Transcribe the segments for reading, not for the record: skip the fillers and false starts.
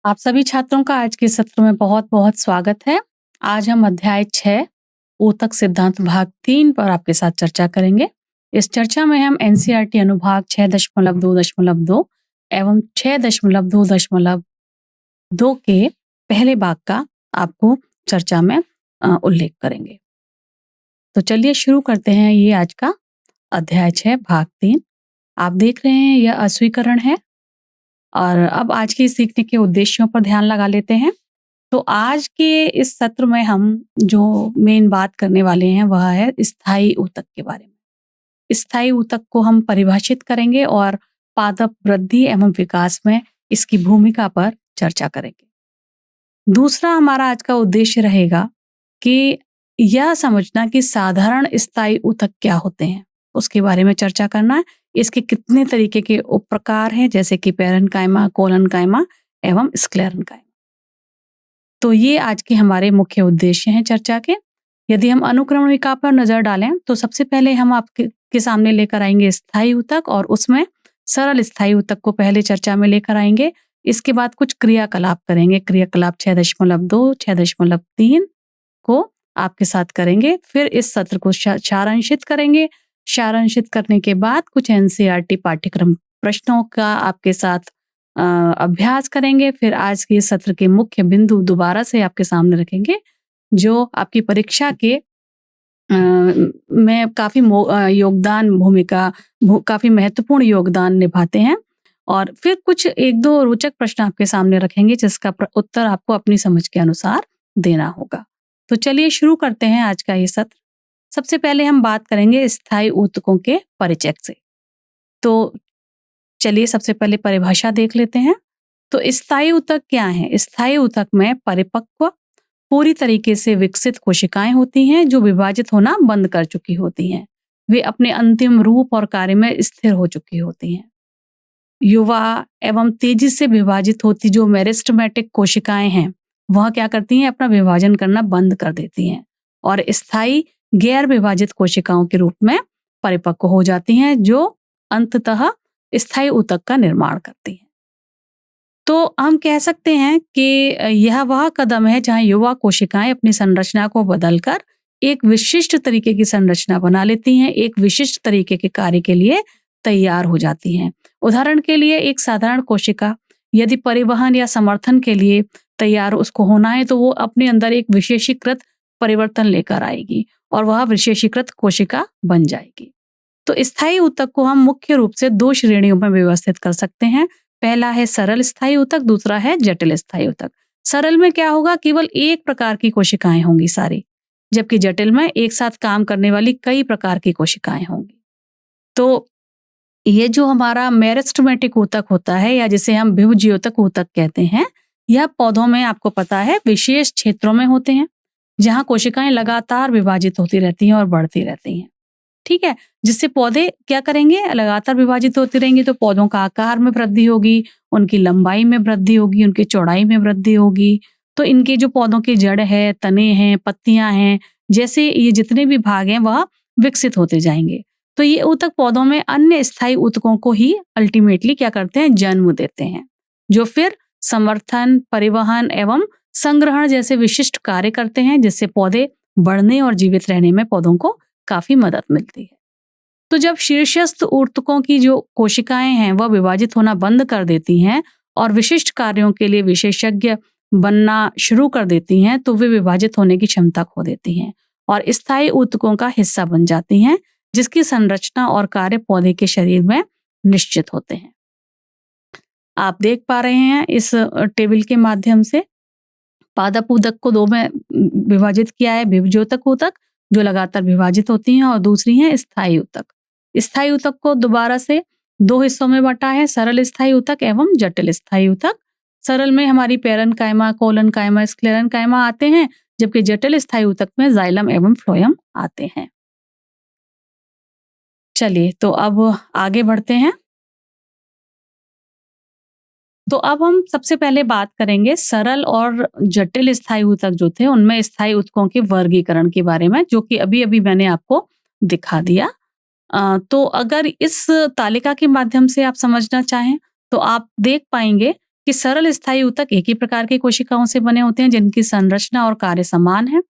आप सभी छात्रों का आज के सत्र में बहुत-बहुत स्वागत है। आज हम अध्याय 6 ऊतक सिद्धांत भाग 3 पर आपके साथ चर्चा करेंगे। इस चर्चा में हम एनसीईआरटी अनुभाग 6.2.2 एवं 6.2.2 के पहले भाग का आपको चर्चा में उल्लेख करेंगे। तो चलिए शुरू करते हैं ये आज का अध्याय 6 भाग 3। आप देख रहे हैं यह अस्वीकरण है। और अब आज के सीखने के उद्देश्यों पर ध्यान लगा लेते हैं। तो आज के इस सत्र में हम जो मेन बात करने वाले हैं वह है स्थायी ऊतक के बारे में। स्थायी ऊतक को हम परिभाषित करेंगे और पादप वृद्धि एवं विकास में इसकी भूमिका पर चर्चा करेंगे। दूसरा हमारा आज का उद्देश्य रहेगा कि यह समझना कि साधारण स्थायी ऊतक क्या होते हैं, उसके बारे में चर्चा करना है। इसके कितने तरीके के उप प्रकार हैं, जैसे कि पैरेन्काइमा, कोलेनकाइमा एवं स्क्लेरेन्काइमा। तो ये आज के हमारे मुख्य उद्देश्य हैं चर्चा के। यदि हम अनुक्रमणिका पर नजर डालें तो सबसे पहले हम आपके सामने लेकर आएंगे स्थायी ऊतक और उसमें सरल स्थायी ऊतक को पहले चर्चा में लेकर आएंगे। इसके बाद कुछ क्रियाकलाप करेंगे। क्रियाकलाप 6.2, 6.3 को आपके साथ करेंगे। फिर इस सत्र को सारांशित करेंगे। सारांशित करने के बाद कुछ एनसीईआरटी पाठ्यक्रम प्रश्नों का आपके साथ अभ्यास करेंगे। फिर आज के सत्र के मुख्य बिंदु दोबारा से आपके सामने रखेंगे जो आपकी परीक्षा के में काफी काफी महत्वपूर्ण योगदान निभाते हैं। और फिर कुछ एक दो रोचक प्रश्न आपके सामने रखेंगे जिसका उत्तर आपको अपनी समझ के अनुसार देना होगा। तो चलिए शुरू करते हैं आज का ये सत्र। सबसे पहले हम बात करेंगे स्थायी ऊतकों के परिचय से। तो चलिए सबसे पहले परिभाषा देख लेते हैं। तो स्थायी ऊतक क्या है? स्थायी ऊतक में परिपक्व पूरी तरीके से विकसित कोशिकाएं होती हैं जो विभाजित होना बंद कर चुकी होती हैं। वे अपने अंतिम रूप और कार्य में स्थिर हो चुकी होती हैं। युवा एवं तेजी से विभाजित होती जो मेरिस्टेमेटिक कोशिकाएं हैं वह क्या करती हैं? अपना विभाजन करना बंद कर देती हैं और स्थायी गैर विभाजित कोशिकाओं के रूप में परिपक्व हो जाती हैं जो अंततः स्थायी ऊतक का निर्माण करती हैं। तो हम कह सकते हैं कि यह वह कदम है जहां युवा कोशिकाएं अपनी संरचना को बदलकर एक विशिष्ट तरीके की संरचना बना लेती हैं, एक विशिष्ट तरीके के कार्य के लिए तैयार हो जाती हैं। उदाहरण के लिए एक साधारण कोशिका यदि परिवहन या समर्थन के लिए तैयार उसको होना है तो वो अपने अंदर एक विशेषीकृत परिवर्तन लेकर आएगी और वह विशेषीकृत कोशिका बन जाएगी। तो स्थायी ऊतक को हम मुख्य रूप से दो श्रेणियों में व्यवस्थित कर सकते हैं। पहला है सरल स्थायी ऊतक, दूसरा है जटिल स्थायी ऊतक। सरल में क्या होगा? केवल एक प्रकार की कोशिकाएं होंगी सारी, जबकि जटिल में एक साथ काम करने वाली कई प्रकार की कोशिकाएं होंगी। तो ये जो हमारा मेरिस्टेमेटिक ऊतक होता है या जिसे हम विभज्योतक ऊतक कहते हैं, यह पौधों में आपको पता है विशेष क्षेत्रों में होते हैं जहां कोशिकाएं लगातार विभाजित होती रहती हैं और बढ़ती रहती हैं। ठीक है, जिससे पौधे क्या करेंगे? लगातार विभाजित होते रहेंगे तो पौधों का आकार में वृद्धि होगी, उनकी लंबाई में वृद्धि होगी, उनकी चौड़ाई में वृद्धि होगी। तो इनके जो पौधों के जड़ है, तने हैं, पत्तियां हैं, जैसे ये जितने भी भाग हैं वह विकसित होते जाएंगे। तो ये ऊतक पौधों में अन्य स्थायी ऊतकों को ही अल्टीमेटली क्या करते हैं? जन्म देते हैं, जो फिर समर्थन, परिवहन एवं संग्रहण जैसे विशिष्ट कार्य करते हैं, जिससे पौधे बढ़ने और जीवित रहने में पौधों को काफी मदद मिलती है। तो जब शीर्षस्थ ऊतकों की जो कोशिकाएं हैं वह विभाजित होना बंद कर देती हैं और विशिष्ट कार्यों के लिए विशेषज्ञ बनना शुरू कर देती हैं तो वे विभाजित होने की क्षमता खो देती हैं और स्थायी ऊतकों का हिस्सा बन जाती हैं, जिसकी संरचना और कार्य पौधे के शरीर में निश्चित होते हैं। आप देख पा रहे हैं इस टेबल के माध्यम से पादप ऊतक को दो में विभाजित किया है। विभज्योतक ऊतक जो लगातार विभाजित होती हैं और दूसरी है स्थायी ऊतक। स्थायी ऊतक को दोबारा से दो हिस्सों में बांटा है, सरल स्थायी ऊतक एवं जटिल स्थायी ऊतक। सरल में हमारी पैरेन्काइमा, कोलेनकाइमा, स्क्लेरेन्काइमा आते हैं, जबकि जटिल स्थायी ऊतक में जाइलम एवं फ्लोएम आते हैं। चलिए तो अब आगे बढ़ते हैं। तो अब हम सबसे पहले बात करेंगे सरल और जटिल स्थायी ऊतक जो थे उनमें स्थायी ऊतकों के वर्गीकरण के बारे में, जो कि अभी अभी मैंने आपको दिखा दिया। तो अगर इस तालिका के माध्यम से आप समझना चाहें तो आप देख पाएंगे कि जबकि सरल स्थायी ऊतक एक ही प्रकार की कोशिकाओं से बने होते हैं जिनकी संरचना और कार्य समान है।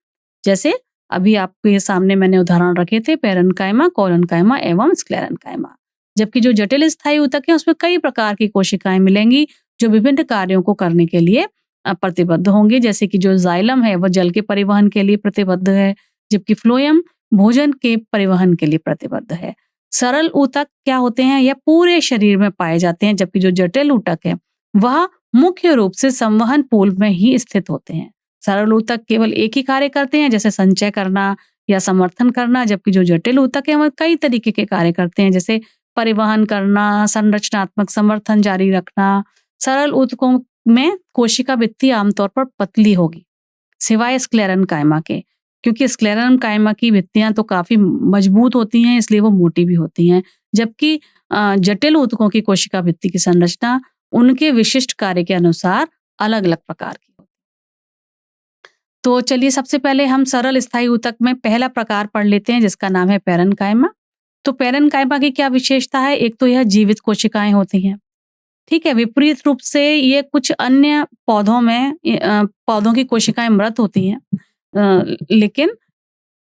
जैसे अभी आपके सामने मैंने उदाहरण रखे थे, पेरेन्काइमा, कोलेनकाइमा एवं स्क्लेरेन्काइमा। जबकि जो जटिल स्थायी ऊतक है उसमें कई प्रकार की कोशिकाएं मिलेंगी जो विभिन्न कार्यों को करने के लिए प्रतिबद्ध होंगे। जैसे कि जो जाइलम है वह जल के परिवहन के लिए प्रतिबद्ध है, जबकि फ्लोएम भोजन के परिवहन के लिए प्रतिबद्ध है। सरल ऊतक क्या होते हैं, यह पूरे शरीर में पाए जाते हैं, जबकि जो जटिल ऊतक है वह मुख्य रूप से संवहन पूल में ही स्थित होते हैं। सरल ऊतक केवल एक ही कार्य करते हैं, जैसे संचय करना या समर्थन करना, जबकि जो जटिल ऊतक है वह कई तरीके के कार्य करते हैं, जैसे परिवहन करना, संरचनात्मक समर्थन जारी रखना। सरल ऊतकों में कोशिका भित्ति आमतौर पर पतली होगी, सिवाय स्क्लेरेन्काइमा के, क्योंकि स्क्लेरेन्काइमा की भित्तियां तो काफी मजबूत होती हैं, इसलिए वो मोटी भी होती हैं। जबकि जटिल ऊतकों की कोशिका भित्ति की संरचना उनके विशिष्ट कार्य के अनुसार अलग अलग प्रकार की होती है। तो चलिए सबसे पहले हम सरल स्थायी ऊतक में पहला प्रकार पढ़ लेते हैं, जिसका नाम है पेरेन्काइमा। तो पेरेन्काइमा की क्या विशेषता है? एक तो यह जीवित कोशिकाएं होती हैं, ठीक है। विपरीत रूप से ये कुछ अन्य पौधों में पौधों की कोशिकाएं मृत होती हैं, लेकिन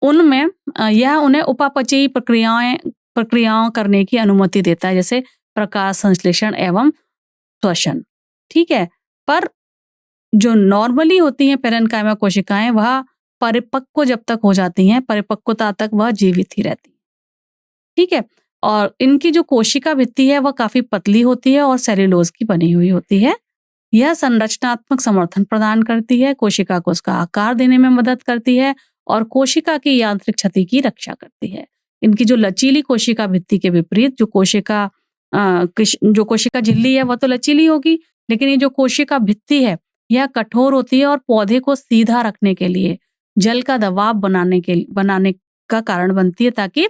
उनमें यह उन्हें उपापचयी प्रक्रियाओं करने की अनुमति देता है, जैसे प्रकाश संश्लेषण एवं श्वसन, ठीक है। पर जो नॉर्मली होती हैं पेरेन्काइमा कोशिकाएं, वह परिपक्व जब तक हो जाती हैं, परिपक्वता तक वह जीवित ही रहती है, ठीक है। और इनकी जो कोशिका भित्ति है वह काफी पतली होती है और सेल्यूलोज की बनी हुई होती है। यह संरचनात्मक समर्थन प्रदान करती है, कोशिका को उसका आकार देने में मदद करती है और कोशिका की यांत्रिक क्षति की रक्षा करती है। इनकी जो लचीली कोशिका भित्ति के विपरीत जो कोशिका झिल्ली है वह तो लचीली होगी, लेकिन ये जो कोशिका भित्ति है यह कठोर होती है और पौधे को सीधा रखने के लिए जल का दबाव बनाने का कारण बनती है, ताकि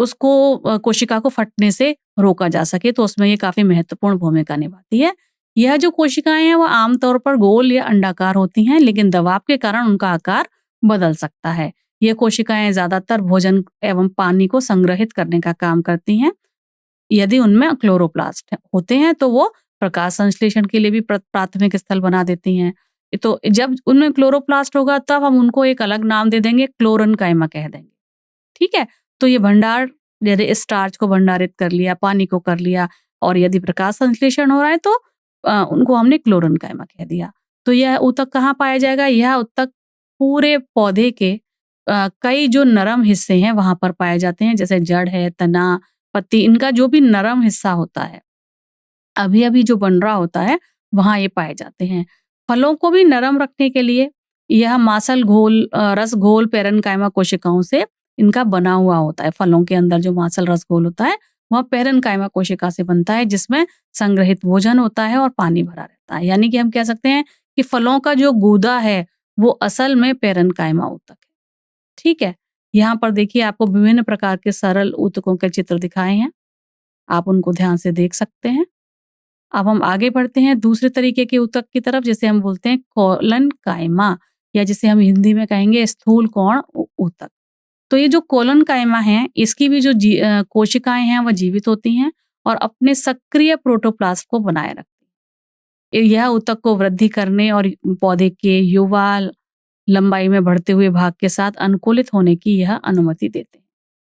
उसको कोशिका को फटने से रोका जा सके। तो उसमें ये काफी महत्वपूर्ण भूमिका निभाती है। यह जो कोशिकाएं हैं वह आमतौर पर गोल या अंडाकार होती हैं, लेकिन दबाव के कारण उनका आकार बदल सकता है। ये कोशिकाएं ज्यादातर भोजन एवं पानी को संग्रहित करने का काम करती हैं। यदि उनमें क्लोरोप्लास्ट होते हैं तो वो प्रकाश संश्लेषण के लिए भी प्राथमिक स्थल बना देती हैं। तो जब उनमें क्लोरोप्लास्ट होगा तब हम उनको एक अलग नाम दे देंगे, क्लोरेन्काइमा कह देंगे, ठीक है। तो ये भंडार, यदि स्टार्च को भंडारित कर लिया, पानी को कर लिया, और यदि प्रकाश संश्लेषण हो रहा है तो उनको हमने क्लोरेन्काइमा कह दिया। तो यह ऊतक कहाँ पाया जाएगा? यह ऊतक पूरे पौधे के कई जो नरम हिस्से हैं वहां पर पाए जाते हैं, जैसे जड़ है, तना, पत्ती, इनका जो भी नरम हिस्सा होता है, अभी अभी जो बन रहा होता है, वहां ये पाए जाते हैं। फलों को भी नरम रखने के लिए यह मांसल घोल, रस घोल पेरेन्काइमा कोशिकाओं से इनका बना हुआ होता है। फलों के अंदर जो मांसल रस घोल होता है वह पेरेन्काइमा कोशिका से बनता है, जिसमें संग्रहित भोजन होता है और पानी भरा रहता है। यानी कि हम कह सकते हैं कि फलों का जो गूदा है वो असल में पेरेन्काइमा ऊतक है, ठीक है। यहाँ पर देखिए आपको विभिन्न प्रकार के सरल ऊतकों के चित्र दिखाए हैं, आप उनको ध्यान से देख सकते हैं। अब हम आगे बढ़ते हैं दूसरे तरीके के ऊतक की तरफ, जिसे हम बोलते हैं कोलेनकाइमा, या जिसे हम हिंदी में कहेंगे स्थूल कोण ऊतक। तो ये जो कोलेनकाइमा है, इसकी भी जो कोशिकाएं हैं वह जीवित होती हैं और अपने सक्रिय प्रोटोप्लास्ट को बनाए रखती हैं। यह ऊतक को वृद्धि करने और पौधे के युवा लंबाई में बढ़ते हुए भाग के साथ अनुकूलित होने की यह अनुमति देते हैं।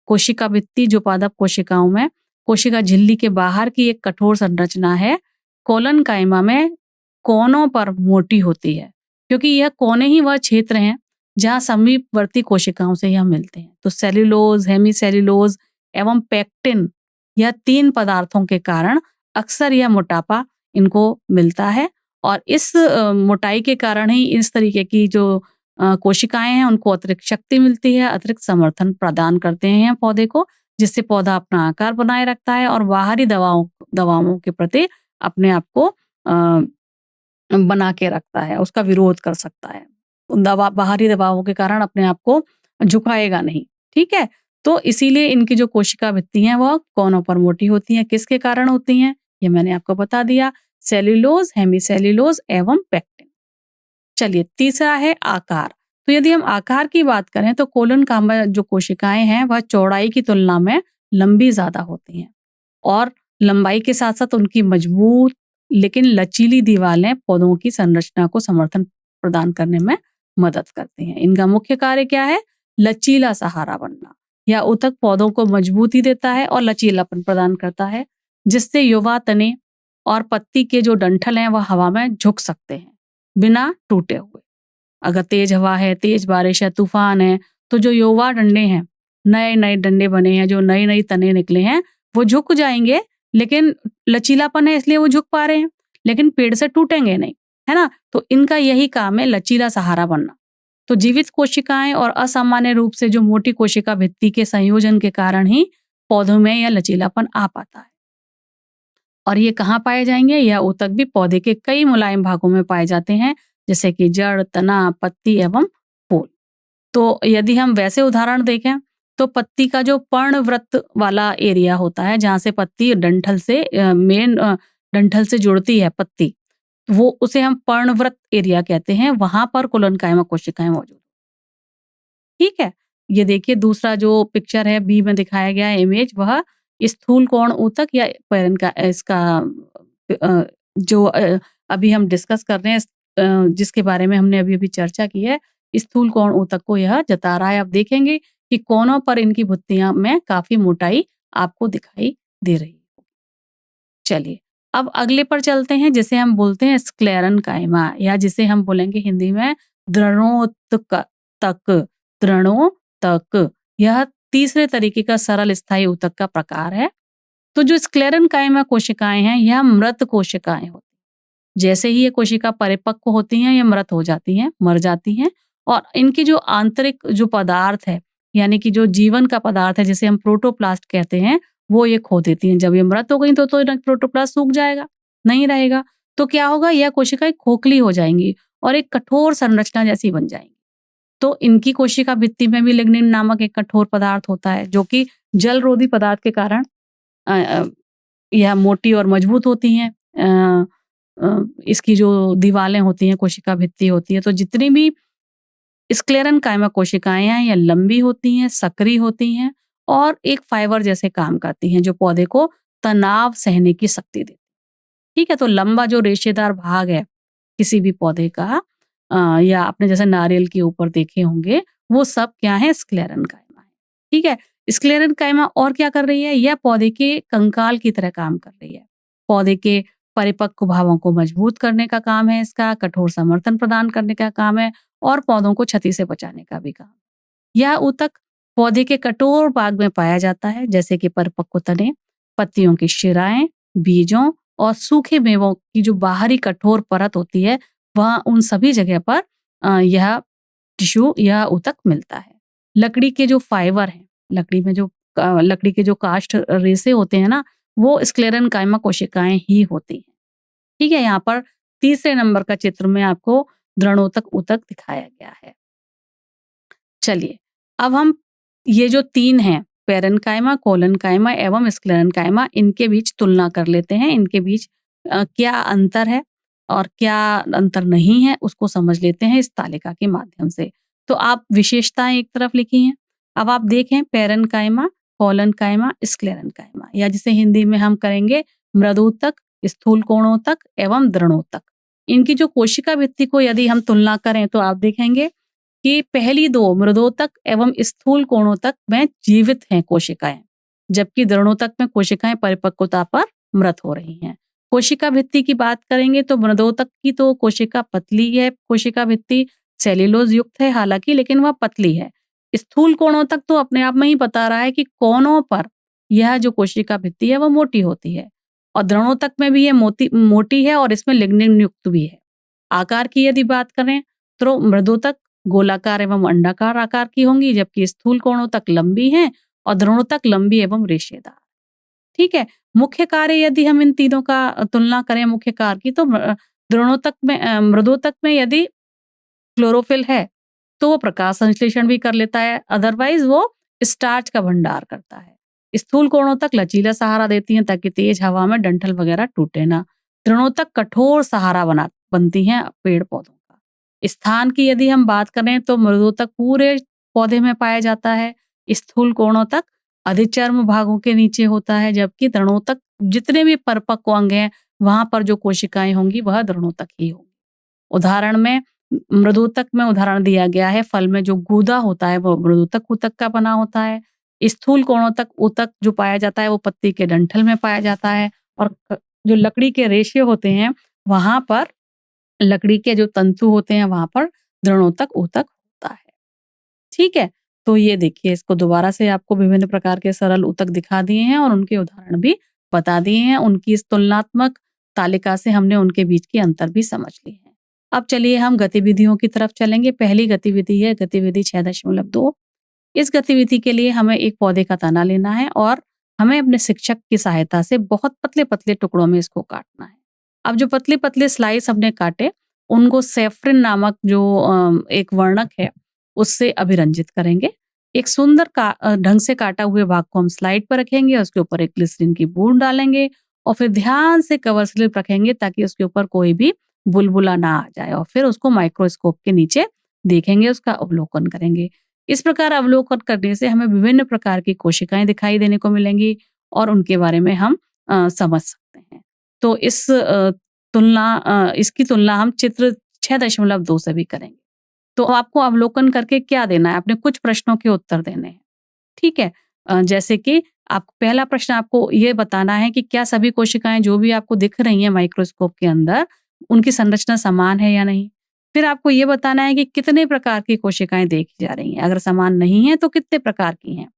कोशिका भित्ति जो पादप कोशिकाओं में कोशिका झिल्ली के बाहर की एक कठोर संरचना है, कोलेनकाइमा में कोनों पर मोटी होती है, क्योंकि यह कोने ही वह क्षेत्र हैं जहां समीपवर्ती कोशिकाओं से यह मिलते हैं। तो सेल्यूलोज, हेमीसेल्यूलोज एवं पेक्टिन, यह 3 पदार्थों के कारण अक्सर यह मोटापा इनको मिलता है, और इस मोटाई के कारण ही इस तरीके की जो कोशिकाएं हैं उनको अतिरिक्त शक्ति मिलती है, अतिरिक्त समर्थन प्रदान करते हैं पौधे को, जिससे पौधा अपना आकार बनाए रखता है और बाहरी दवाओं के प्रति अपने आप को बना के रखता है, उसका विरोध कर सकता है। बाहरी दबावों के कारण अपने आप को झुकाएगा नहीं, ठीक है। तो इसीलिए इनकी जो कोशिका भित्ति हैं वह कोनों पर मोटी होती हैं। किसके कारण होती हैं ये मैंने आपको बता दिया, सेल्यूलोज, हेमीसेल्यूलोज एवं पेक्टिन। चलिए तीसरा है आकार। तो यदि हम आकार की बात करें तो कोलेनकाइमा जो कोशिकाएं हैं वह चौड़ाई की तुलना में लंबी ज्यादा होती हैं, और लंबाई के साथ साथ उनकी मजबूत लेकिन लचीली दीवारें पौधों की संरचना को समर्थन प्रदान करने में मदद करती हैं। इनका मुख्य कार्य क्या है? लचीला सहारा बनना। यह ऊतक पौधों को मजबूती देता है और लचीलापन प्रदान करता है, जिससे युवा तने और पत्ती के जो डंठल हैं वह हवा में झुक सकते हैं बिना टूटे हुए। अगर तेज हवा है, तेज बारिश है, तूफान है, तो जो युवा डंडे हैं, नए नए डंडे बने हैं, जो नई नई तने निकले हैं, वो झुक जाएंगे, लेकिन लचीलापन है इसलिए वो झुक पा रहे हैं, लेकिन पेड़ से टूटेंगे नहीं, है ना? तो इनका यही काम है, लचीला सहारा बनना। तो जीवित कोशिकाएं और असामान्य रूप से जो मोटी कोशिका भित्ति के संयोजन के कारण ही पौधों में यह लचीलापन आ पाता है। और ये कहाँ पाए जाएंगे? यह ऊतक भी पौधे के कई मुलायम भागों में पाए जाते हैं, जैसे कि जड़, तना, पत्ती एवं फूल। तो यदि हम वैसे उदाहरण देखें तो पत्ती का जो पर्णवृत्त वाला एरिया होता है, जहाँ से पत्ती डंठल से मेन डंठल से जुड़ती है पत्ती, वो उसे हम पर्णवृत्त एरिया कहते हैं। वहां पर कोलोनकाइमा कोशिकाएं मौजूद। ठीक है, ये देखिए दूसरा जो पिक्चर है बी में दिखाया गया है इमेज, वह स्थूल कोण ऊतक या पैरन का इसका जो अभी हम डिस्कस कर रहे हैं, जिसके बारे में हमने अभी अभी चर्चा की है, स्थूल कोण ऊतक को यह जता रहा है। आप देखेंगे कि कोनों पर इनकी भुत्तियां में काफी मोटाई आपको दिखाई दे रही है। चलिए अब अगले पर चलते हैं, जिसे हम बोलते हैं स्क्लेरनकाइमा, या जिसे हम बोलेंगे हिंदी में दृढ़ोत्तक तक। दृढ़ोत्तक यह तीसरे तरीके का सरल स्थायी ऊतक का प्रकार है। तो जो स्क्लेरनकाइमा कोशिकाएं हैं, यह मृत कोशिकाएं होती हैं। जैसे ही ये कोशिका परिपक्व होती हैं, ये मृत हो जाती हैं, मर जाती हैं, और इनकी जो आंतरिक जो पदार्थ है, यानी कि जो जीवन का पदार्थ है, जिसे हम प्रोटोप्लास्ट कहते हैं, वो ये खो देती हैं। जब ये मृत हो गई तो प्रोटोप्लास्ट सूख जाएगा, नहीं रहेगा। तो क्या होगा? यह कोशिकाएं खोखली हो जाएंगी और एक कठोर संरचना जैसी बन जाएंगी। तो इनकी कोशिका भित्ति में भी लिग्निन नामक एक कठोर पदार्थ होता है, जो कि जलरोधी पदार्थ के कारण यह मोटी और मजबूत होती हैं। इसकी जो दीवारें होती हैं, कोशिका भित्ति होती है, तो जितनी भी स्क्लेरनकाइमा कोशिकाएं हैं, यह लंबी होती हैं, सक्रिय होती हैं और एक फाइबर जैसे काम करती हैं, जो पौधे को तनाव सहने की शक्ति देती है। ठीक है, तो लंबा जो रेशेदार भाग है किसी भी पौधे का, या आपने जैसे नारियल के ऊपर देखे होंगे, वो सब क्या है? स्क्लेरनकाइमा है। ठीक है, स्क्लेरनकाइमा और क्या कर रही है? यह पौधे के कंकाल की तरह काम कर रही है। पौधे के परिपक्व भावों को मजबूत करने का काम है इसका, कठोर समर्थन प्रदान करने का काम है, और पौधों को क्षति से बचाने का भी काम। यह ऊतक पौधे के कठोर भाग में पाया जाता है, जैसे कि परिपक्व तने, पत्तियों की शिराएं, बीजों और सूखे मेवों की जो बाहरी कठोर परत होती है, वह उन सभी जगह पर यह टिश्यू, यह ऊतक मिलता है। लकड़ी के जो फाइबर हैं, लकड़ी के जो काष्ठ रेशे होते हैं ना, वो स्क्लेरनकाइमा कोशिकाएं ही होती हैं। ठीक है, यहाँ पर तीसरे नंबर का चित्र में आपको दृढ़ोत्तक ऊतक दिखाया गया है। चलिए अब हम ये जो तीन हैं, पैरेन्काइमा, कोलोनकाइमा एवं स्क्लेरनकाइमा, इनके बीच तुलना कर लेते हैं। इनके बीच क्या अंतर है और क्या अंतर नहीं है, उसको समझ लेते हैं इस तालिका के माध्यम से। तो आप विशेषताएं एक तरफ लिखी हैं। अब आप देखें पैरेन्काइमा, कोलोनकाइमा, स्क्लेरनकाइमा, या जिसे हिंदी में हम करेंगे मृदूतक, स्थूल कोणोतक एवं दृढ़ोतक। इनकी जो कोशिका भित्ति को यदि हम तुलना करें तो आप देखेंगे कि पहली दो मृदोतक एवं स्थूल कोणोतक में जीवित हैं कोशिकाएं, जबकि दृढ़ोतक में कोशिकाएं परिपक्वता पर मृत हो रही हैं। कोशिका भित्ति की बात करेंगे तो मृदोतक की तो कोशिका पतली है, कोशिका भित्ति सेल्यूलोज युक्त है हालांकि, लेकिन वह पतली है। स्थूल कोणोतक तो अपने आप में ही बता रहा है कि कोनों पर यह जो कोशिका भित्ति है वह मोटी होती है, और दृढ़ोतक में भी ये मोटी है और इसमें लिग्निन युक्त भी है। आकार की यदि बात करें तो मृदोतक गोलाकार एवं अंडाकार आकार की होंगी, जबकि स्थूल कोणोतक लंबी हैं और दृढ़ोतक लंबी एवं रेशेदार। ठीक है, मुख्य कार्य यदि हम इन तीनों का तुलना करें मुख्य कार्य की, तो दृढ़ोतक में मृदोतक में यदि क्लोरोफिल है तो वो प्रकाश संश्लेषण भी कर लेता है, अदरवाइज वो स्टार्च का भंडार करता है। स्थूल कोणोतक लचीला सहारा देती हैं ताकि तेज हवा में डंठल वगैरह टूटे ना। दृढ़ोतक कठोर सहारा बनती हैं पेड़ पौधों का। स्थान की यदि हम बात करें तो मृदोतक पूरे पौधे में पाया जाता है, स्थूल कोणोतक अधिचर्म भागों के नीचे होता है, जबकि दृढ़ोतक जितने भी परिपक्व अंग हैं वहाँ पर जो कोशिकाएँ होंगी वह दृढ़ोतक ही होंगी। उदाहरण में मृदुतक में उदाहरण दिया गया है, फल में जो गूदा होता है वो मृदुतक ऊतक का बना होता है। स्थूल कोणोतक ऊतक जो पाया जाता है वो पत्ती के डंठल में पाया जाता है और जो लकड़ी के रेशे होते हैं वहाँ पर लकड़ी के जो तंतु होते हैं वहाँ पर दृढ़ोतक ऊतक होता है। ठीक है? तो ये देखिए इसको दोबारा से आपको विभिन्न प्रकार के सरल ऊतक दिखा दिए हैं और उनके उदाहरण भी बता दिए हैं। उनकी इस तुलनात्मक तालिका से हमने उनके बीच के अंतर भी समझ लिए हैं। अब चलिए हम गतिविधियों की तरफ चलेंगे। पहली गतिविधि है गतिविधि 6.2। इस गतिविधि के लिए हमें एक पौधे का तना लेना है और हमें अपने शिक्षक की सहायता से बहुत पतले-पतले टुकड़ों में इसको काटना है। अब जो पतले-पतले स्लाइस हमने काटे, उनको सेफ्रिन नामक जो एक वर्णक है, उससे अभिरंजित करेंगे। एक सुंदर ढंग से काटा हुए भाग को हम स्लाइड पर रखेंगे, उसके ऊपर एक ग्लिसरीन की बूंद डालेंगे और फिर ध्यान से कवर स्लिप रखेंगे ताकि उसके ऊपर कोई भी बुलबुला ना आ जाए और फिर उसको माइक्रोस्कोप के नीचे देखेंगे, उसका अवलोकन करेंगे। इस प्रकार अवलोकन करने से हमें विभिन्न प्रकार की कोशिकाएं दिखाई देने को मिलेंगी और उनके बारे में हम समझ सकते हैं। तो इसकी तुलना हम चित्र 6.2 से भी करेंगे। तो आपको अवलोकन करके क्या देना है? आपने कुछ प्रश्नों के उत्तर देने हैं। ठीक है? जैसे कि आप पहला प्रश्न आपको ये बताना है कि क्या सभी कोशिकाएं जो भी आपको दिख रही हैं माइक्रोस्कोप के अंदर, उनकी संरचना समान है या नहीं? फिर आपको ये बताना है कि कितने प्रकार की कोशिकाएं देखी जा रही हैं। अगर समान नहीं है तो कितने प्रकार की हैं।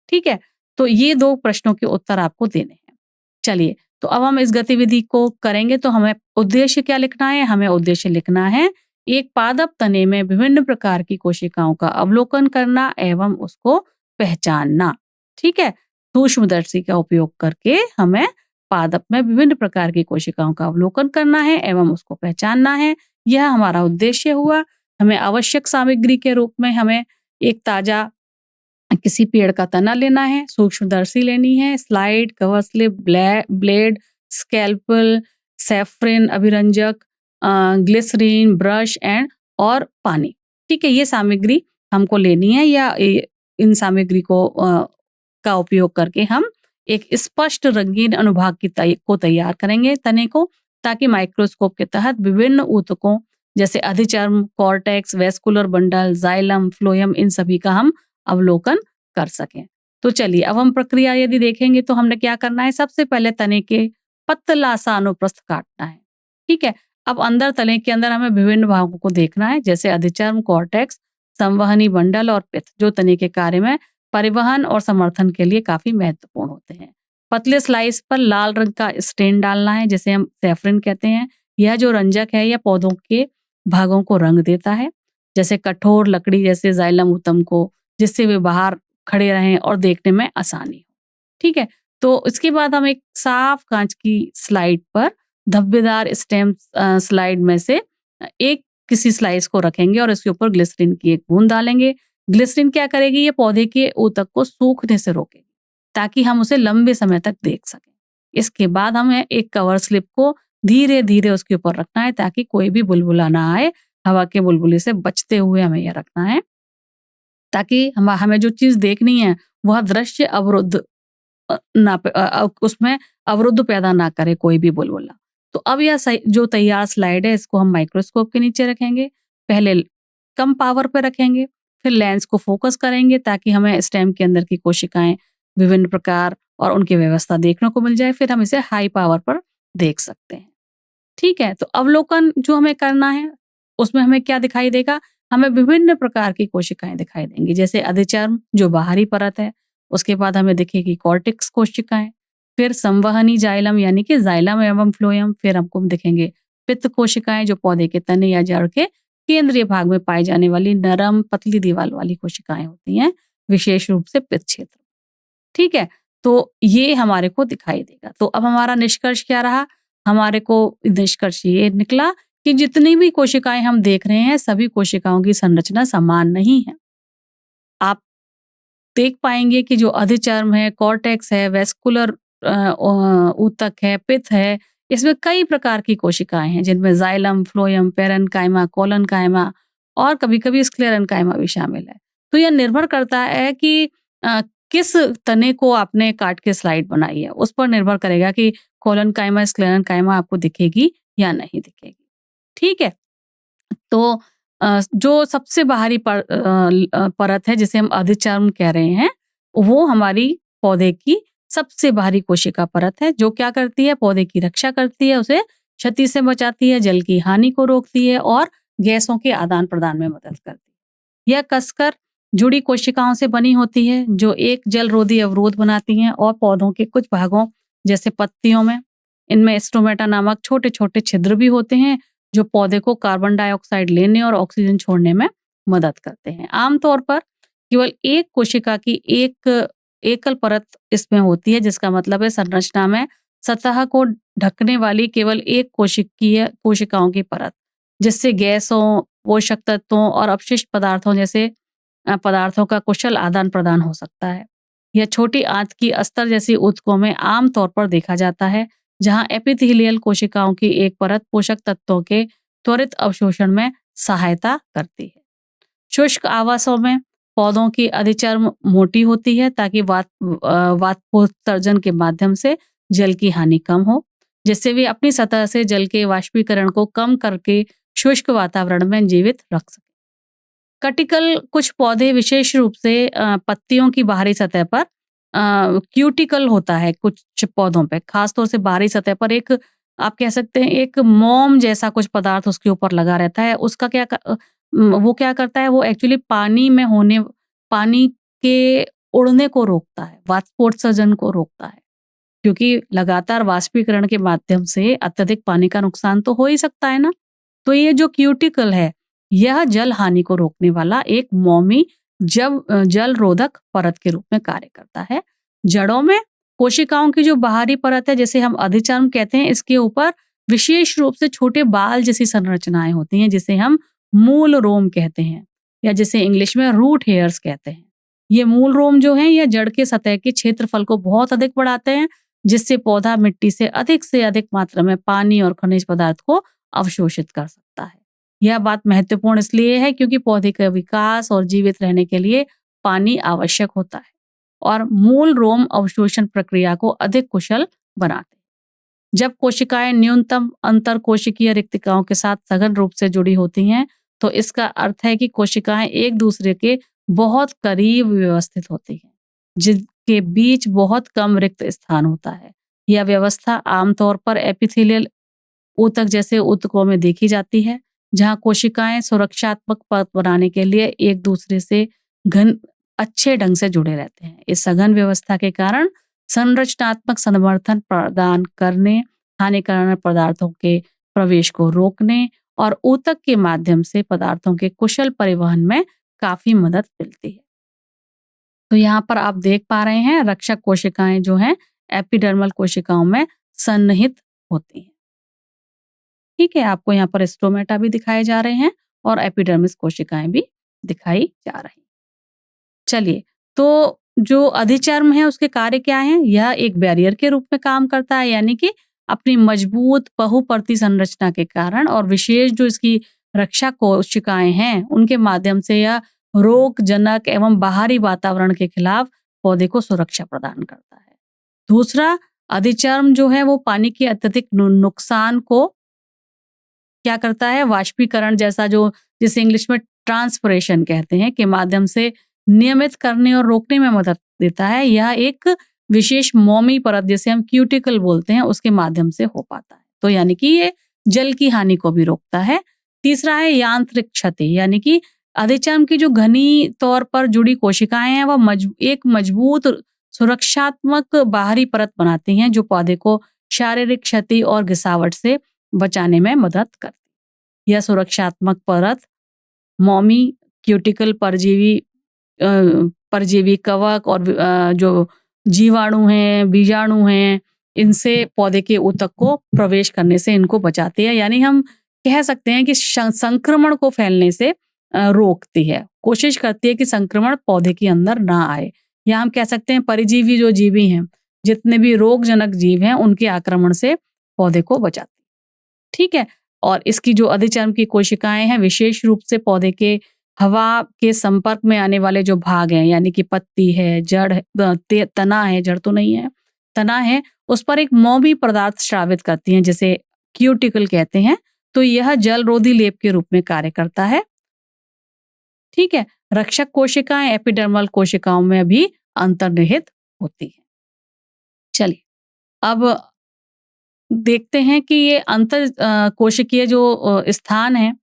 ठीक है? तो ये 2 प्रश्नों के उत्तर आपको देने हैं। चलिए, तो अब हम इस गतिविधि को करेंगे तो हमें उद्देश्य क्या लिखना है? हमें उद्देश्य लिखना है एक पादप तने में विभिन्न प्रकार की कोशिकाओं का अवलोकन करना एवं उसको पहचानना। ठीक है? सूक्ष्मदर्शी का उपयोग करके हमें पादप में विभिन्न प्रकार की कोशिकाओं का अवलोकन करना है एवं उसको पहचानना है। यह हमारा उद्देश्य हुआ। हमें आवश्यक सामग्री के रूप में हमें एक ताजा किसी पेड़ का तना लेना है, सूक्ष्मदर्शी लेनी है, slide, cover slip, blade, scalpel, safranin, अभिरंजक, ग्लिसरीन, ब्रश और पानी। ठीक है, ये सामग्री हमको लेनी है या इन सामग्री का उपयोग करके हम एक स्पष्ट रंगीन अनुभाग को तैयार करेंगे तने को, ताकि माइक्रोस्कोप के तहत विभिन्न ऊतकों जैसे अधिचर्म, cortex, vascular bundle, xylem, phloem, इन सभी का हम अवलोकन कर सकें। तो चलिए अब हम प्रक्रिया यदि देखेंगे तो हमने क्या करना है, सबसे पहले तने के पतला सा अनुप्रस्थ काटना है। ठीक है, अब अंदर तने के अंदर हमें विभिन्न भागों को देखना है जैसे अधिचर्म, कॉर्टेक्स, संवहनी बंडल और पित्त, जो तने के कार्य में परिवहन और समर्थन के लिए काफी महत्वपूर्ण होते हैं। पतले स्लाइस पर लाल रंग का स्टेन डालना है जिसे हम सेफ्रिन कहते हैं। यह जो रंजक है यह पौधों के भागों को रंग देता है, जैसे कठोर लकड़ी जैसे जाइलम उत्तम को, जिससे वे बाहर खड़े रहें और देखने में आसानी हो। ठीक है, तो इसके बाद हम एक साफ कांच की स्लाइड पर धब्बेदार स्टेम स्लाइड में से एक किसी स्लाइस को रखेंगे और इसके ऊपर ग्लिसरीन की एक बूंद डालेंगे। ग्लिसरीन क्या करेगी, ये पौधे के ऊतक को सूखने से रोकेगी ताकि हम उसे लंबे समय तक देख सकें। इसके बाद हमें एक कवर स्लिप को धीरे धीरे उसके ऊपर रखना है ताकि कोई भी बुलबुला ना आए। हवा के बुलबुले से बचते हुए हमें यह रखना है ताकि हमें जो चीज देखनी है वह दृश्य अवरुद्ध उसमें अवरुद्ध पैदा ना करे कोई भी बुलबुला। तो अब यह जो तैयार स्लाइड है इसको हम माइक्रोस्कोप के नीचे रखेंगे। पहले कम पावर पर रखेंगे, फिर लेंस को फोकस करेंगे ताकि हमें स्टेम के अंदर की कोशिकाएं विभिन्न प्रकार और उनकी व्यवस्था देखने को मिल जाए। फिर हम इसे हाई पावर पर देख सकते हैं। ठीक है, तो अवलोकन जो हमें करना है उसमें हमें क्या दिखाई देगा, हमें विभिन्न प्रकार की कोशिकाएं दिखाई देंगी जैसे अधिचर्म जो बाहरी परत है, उसके बाद हमें दिखेगी कॉर्टेक्स कोशिकाएं, फिर संवहनी जाइलम यानी कि जाइलम एवं फ्लोएम, फिर हमको दिखेंगे पित्त कोशिकाएं जो पौधे के तने या जड़ के केंद्रीय भाग में पाई जाने वाली नरम पतली दीवार वाली कोशिकाएं होती हैं, विशेष रूप से पित्त क्षेत्र। ठीक है, तो ये हमारे को दिखाई देगा। तो अब हमारा निष्कर्ष क्या रहा, हमारे को निष्कर्ष ये निकला कि जितनी भी कोशिकाएं हम देख रहे हैं सभी कोशिकाओं की संरचना समान नहीं है। आप देख पाएंगे कि जो अधिचर्म है, कॉर्टेक्स है, वेस्कुलर ऊतक है, पित्त है, इसमें कई प्रकार की कोशिकाएं हैं जिनमें जाइलम, फ्लोएम, पेरेन्काइमा, कोलेनकाइमा और कभी-कभी स्क्लेरेन्काइमा भी शामिल है। तो यह निर्भर करता है कि किस तने को आपने काट के स्लाइड बनाई है, उस पर निर्भर करेगा कि कोलेनकाइमा, स्क्लेरेनकाइमा आपको दिखेगी या नहीं दिखेगी। ठीक है? तो जो सबसे बाहरी परत है जिसे हम अधिचर्म कह रहे हैं, वो हमारी पौधे की सबसे बाहरी कोशिका परत है, जो क्या करती है, पौधे की रक्षा करती है, उसे क्षति से बचाती है, जल की हानि को रोकती है और गैसों के आदान-प्रदान में मदद करती है। यह कसकर जुड़ी कोशिकाओं से बनी होती है, जो एक जलरोधी अवरोध बनाती हैं और पौधों के कुछ भागों जैसे पत्तियों में, इनमें स्टोमेटा नामक छोटे-छोटे छिद्र भी होते हैं, जो पौधे को कार्बन डाइऑक्साइड लेने और ऑक्सीजन छोड़ने में मदद करते हैं। आमतौर पर केवल एक कोशिका की एक एकल परत इसमें होती है, जिसका मतलब है संरचना में सतह को ढकने वाली केवल एक कोशिकीय कोशिकाओं की परत, जिससे गैसों, पोषक तत्वों और अपशिष्ट पदार्थों जैसे पदार्थों का कुशल आदान-प्रदान हो सकता है। यह छोटी आंत की अस्तर जैसी ऊतकों में आम तौर पर देखा जाता है, जहां एपिथेलियल कोशिकाओं की एक परत पोषक तत्वों के त्वरित अवशोषण में सहायता करती है। शुष्क आवासों में पौधों की अधिचर्म मोटी होती है ताकि वाष्पोत्सर्जन के माध्यम से जल की हानि कम हो, जिससे वे अपनी सतह से जल के वाष्पीकरण को कम करके शुष्क वातावरण में जीवित रख सकें। कटिकल कुछ पौधे विशेष रूप से पत्तियों की बाहरी सतह पर क्यूटिकल होता है कुछ पौधों पे, खासतौर से बाहरी सतह पर एक आप कह सकते हैं एक मोम जैसा कुछ पदार्थ उसके ऊपर लगा रहता है। उसका वो क्या करता है, वो एक्चुअली पानी के उड़ने को रोकता है, वाष्पोत्सर्जन को रोकता है, क्योंकि लगातार वाष्पीकरण के माध्यम से अत्यधिक पानी का नुकसान तो हो ही सकता है ना। तो ये जो क्यूटिकल है, यह जल हानि को रोकने वाला एक मोमी जल रोधक परत के रूप में कार्य करता है। जड़ों में कोशिकाओं की जो बाहरी परत है, जिसे हम अधिचर्म कहते हैं, इसके ऊपर विशेष रूप से छोटे बाल जैसी संरचनाएं होती हैं, जिसे हम मूल रोम कहते हैं, या जिसे इंग्लिश में रूट हेयर्स कहते हैं। ये मूल रोम जो है, यह जड़ के सतह के क्षेत्रफल को बहुत अधिक बढ़ाते हैं, जिससे पौधा मिट्टी से अधिक मात्रा में पानी और खनिज पदार्थ को अवशोषित कर सकता है। यह बात महत्वपूर्ण इसलिए है क्योंकि पौधे का विकास और जीवित रहने के लिए पानी आवश्यक होता है और मूल रोम अवशोषण प्रक्रिया को अधिक कुशल बनाते हैं। जब कोशिकाएं न्यूनतम अंतर कोशिकीय रिक्तिकाओं के साथ सघन रूप से जुड़ी होती हैं, तो इसका अर्थ है कि कोशिकाएं एक दूसरे के बहुत करीब व्यवस्थित होती हैं, जिनके बीच बहुत कम रिक्त स्थान होता है। यह व्यवस्था आमतौर पर एपिथेलियल ऊतक जैसे ऊतकों में देखी जाती है, जहां कोशिकाएं सुरक्षात्मक परत बनाने के लिए एक दूसरे से अच्छे ढंग से जुड़े रहते हैं। इस सघन व्यवस्था के कारण संरचनात्मक समर्थन प्रदान करने, हानिकारक पदार्थों के प्रवेश को रोकने और ऊतक के माध्यम से पदार्थों के कुशल परिवहन में काफी मदद मिलती है। तो यहाँ पर आप देख पा रहे हैं, रक्षक कोशिकाएं जो हैं एपिडर्मल कोशिकाओं में सन्निहित होती हैं। ठीक है, आपको यहाँ पर स्टोमेटा भी दिखाए जा रहे हैं और एपिडर्मिस कोशिकाएं भी दिखाई जा रही हैं। चलिए, तो जो अधिचर्म है उसके कार्य क्या हैं? यह एक बैरियर के रूप में काम करता है, यानी कि अपनी मजबूत बहुपरती संरचना के कारण और विशेष जो इसकी रक्षा कोशिकाएं हैं, उनके माध्यम से यह रोगजनक एवं बाहरी वातावरण के खिलाफ पौधे को सुरक्षा प्रदान करता है। दूसरा, अधिचर्म जो है वो पानी के अत्यधिक नुकसान को क्या करता है, वाष्पीकरण जैसा जो जिसे इंग्लिश में ट्रांसपिरेशन कहते हैं, के माध्यम से नियमित करने और रोकने में मदद देता है। यह एक विशेष मोमी परत जिसे हम क्यूटिकल बोलते हैं, उसके माध्यम से हो पाता है। तो यानी कि ये जल की हानि को भी रोकता है। तीसरा है यांत्रिक क्षति, यानी कि अधिचर्म की जो घनी तौर पर जुड़ी कोशिकाएं हैं, वह एक मजबूत सुरक्षात्मक बाहरी परत बनाती हैं, जो पौधे को शारीरिक क्षति और घिसावट से बचाने में मदद करती है। यह सुरक्षात्मक परत मोमी, क्यूटिकल, परजीवी कवक और जो जीवाणु हैं, बीजाणु हैं, इनसे पौधे के ऊतक को प्रवेश करने से इनको बचाती है। यानी हम कह सकते हैं कि संक्रमण को फैलने से रोकती है, कोशिश करती है कि संक्रमण पौधे के अंदर ना आए। या हम कह सकते हैं परिजीवी जो जीवी हैं, जितने भी रोगजनक जीव हैं, उनके आक्रमण से पौधे को बचाती है। ठीक है, और इसकी जो अधिचर्म की कोशिकाएं हैं विशेष रूप से पौधे के हवा के संपर्क में आने वाले जो भाग हैं, यानी कि पत्ती है, जड़ है, तना है, जड़ तो नहीं है, तना है, उस पर एक मोमी पदार्थ स्रावित करती हैं, जिसे क्यूटिकल कहते हैं। तो यह जलरोधी लेप के रूप में कार्य करता है। ठीक है। रक्षक कोशिकाएं एपिडर्मल कोशिकाओं में भी अंतर्निहित होती हैं। चलिए अब देखते हैं कि ये अंतर कोशिकीय जो स्थान है,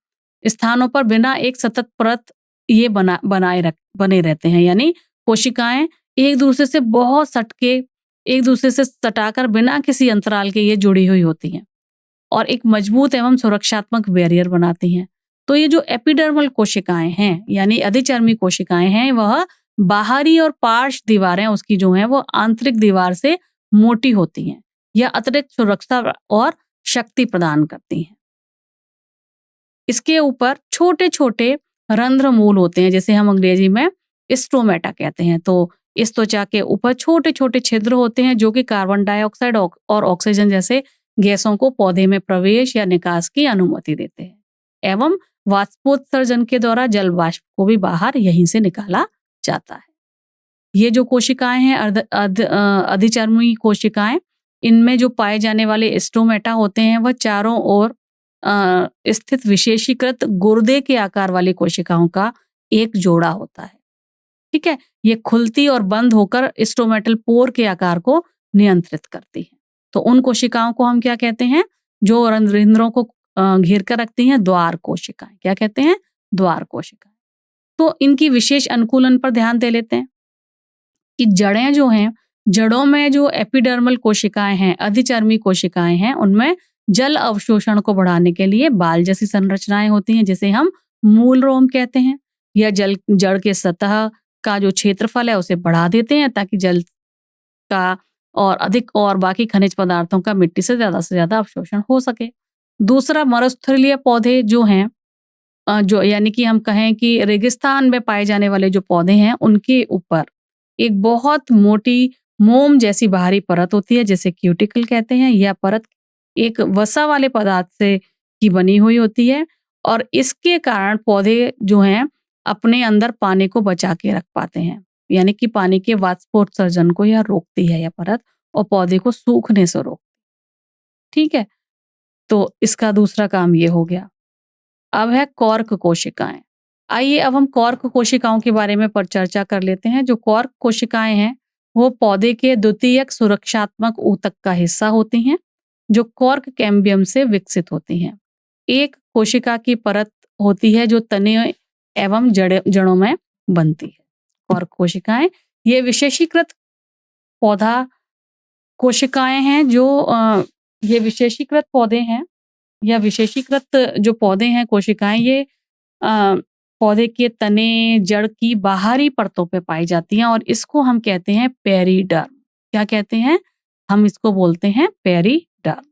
स्थानों पर बिना एक सतत परत ये बने रहते हैं, यानी कोशिकाएं एक दूसरे से बहुत सटके, एक दूसरे से सटाकर बिना किसी अंतराल के ये जुड़ी हुई होती हैं और एक मजबूत एवं सुरक्षात्मक बैरियर बनाती हैं। तो ये जो एपिडर्मल कोशिकाएं हैं, यानी अधिचर्मी कोशिकाएं हैं, वह बाहरी और पार्श्व दीवारें उसकी जो हैं वो आंतरिक दीवार से मोटी होती हैं या अतिरिक्त सुरक्षा और शक्ति प्रदान करती हैं। इसके ऊपर छोटे छोटे रंध्र मूल होते हैं, जैसे हम अंग्रेजी में स्टोमेटा कहते हैं। तो इस त्वचा के ऊपर छोटे छोटे छिद्र होते हैं जो कि कार्बन डाइऑक्साइड और ऑक्सीजन जैसे गैसों को पौधे में प्रवेश या निकास की अनुमति देते हैं एवं वाष्पोत्सर्जन के द्वारा जल वाष्प को भी बाहर यहीं से निकाला जाता है। ये जो कोशिकाएं हैं अधिचर्मी कोशिकाएं, इनमें जो पाए जाने वाले स्टोमेटा होते हैं वह चारों ओर स्थित विशेषीकृत गुर्दे के आकार वाली कोशिकाओं का एक जोड़ा होता है। ठीक है। ये खुलती और बंद होकर स्टोमेटल पोर के आकार को नियंत्रित करती है। तो उन कोशिकाओं को हम क्या कहते हैं, जो रंध्रों को घेर कर रखती हैं? द्वार कोशिकाएं। क्या कहते हैं? द्वार कोशिकाएं। तो इनकी विशेष अनुकूलन पर ध्यान दे लेते हैं कि जड़ें जो हैं, जड़ों में जो एपिडर्मल कोशिकाएं हैं, अधिचर्मी कोशिकाएं हैं, उनमें जल अवशोषण को बढ़ाने के लिए बाल जैसी संरचनाएं होती हैं, जिसे हम मूल रोम कहते हैं। यह जड़ के सतह का जो क्षेत्रफल है उसे बढ़ा देते हैं ताकि जल का और अधिक और बाकी खनिज पदार्थों का मिट्टी से ज्यादा अवशोषण हो सके। दूसरा, मरुस्थलीय पौधे जो हैं, जो यानी कि हम कहें कि रेगिस्तान में पाए जाने वाले जो पौधे हैं, उनके ऊपर एक बहुत मोटी मोम जैसी बाहरी परत होती है, जिसे क्यूटिकल कहते हैं। यह परत एक वसा वाले पदार्थ से की बनी हुई होती है और इसके कारण पौधे जो हैं अपने अंदर पानी को बचा के रख पाते हैं, यानी कि पानी के वाष्पोत्सर्जन को यह रोकती है यह परत, और पौधे को सूखने से रोकती। ठीक है। तो इसका दूसरा काम ये हो गया। अब है कॉर्क कोशिकाएं। आइए अब हम कॉर्क कोशिकाओं के बारे में पर चर्चा कर लेते हैं। जो कॉर्क कोशिकाएं हैं वो पौधे के द्वितीयक सुरक्षात्मक ऊतक का हिस्सा होती हैं, जो कॉर्क कैम्बियम से विकसित होती हैं। एक कोशिका की परत होती है जो तने एवं जड़ों में बनती है। कॉर्क कोशिकाएं ये विशेषीकृत पौधा कोशिकाएं हैं, जो ये विशेषीकृत पौधे हैं या विशेषीकृत जो पौधे हैं कोशिकाएं, ये पौधे के तने जड़ की बाहरी परतों पे पाई जाती हैं और इसको हम कहते हैं पेरिडर्म। क्या कहते हैं? हम इसको बोलते हैं पेरिडर्म।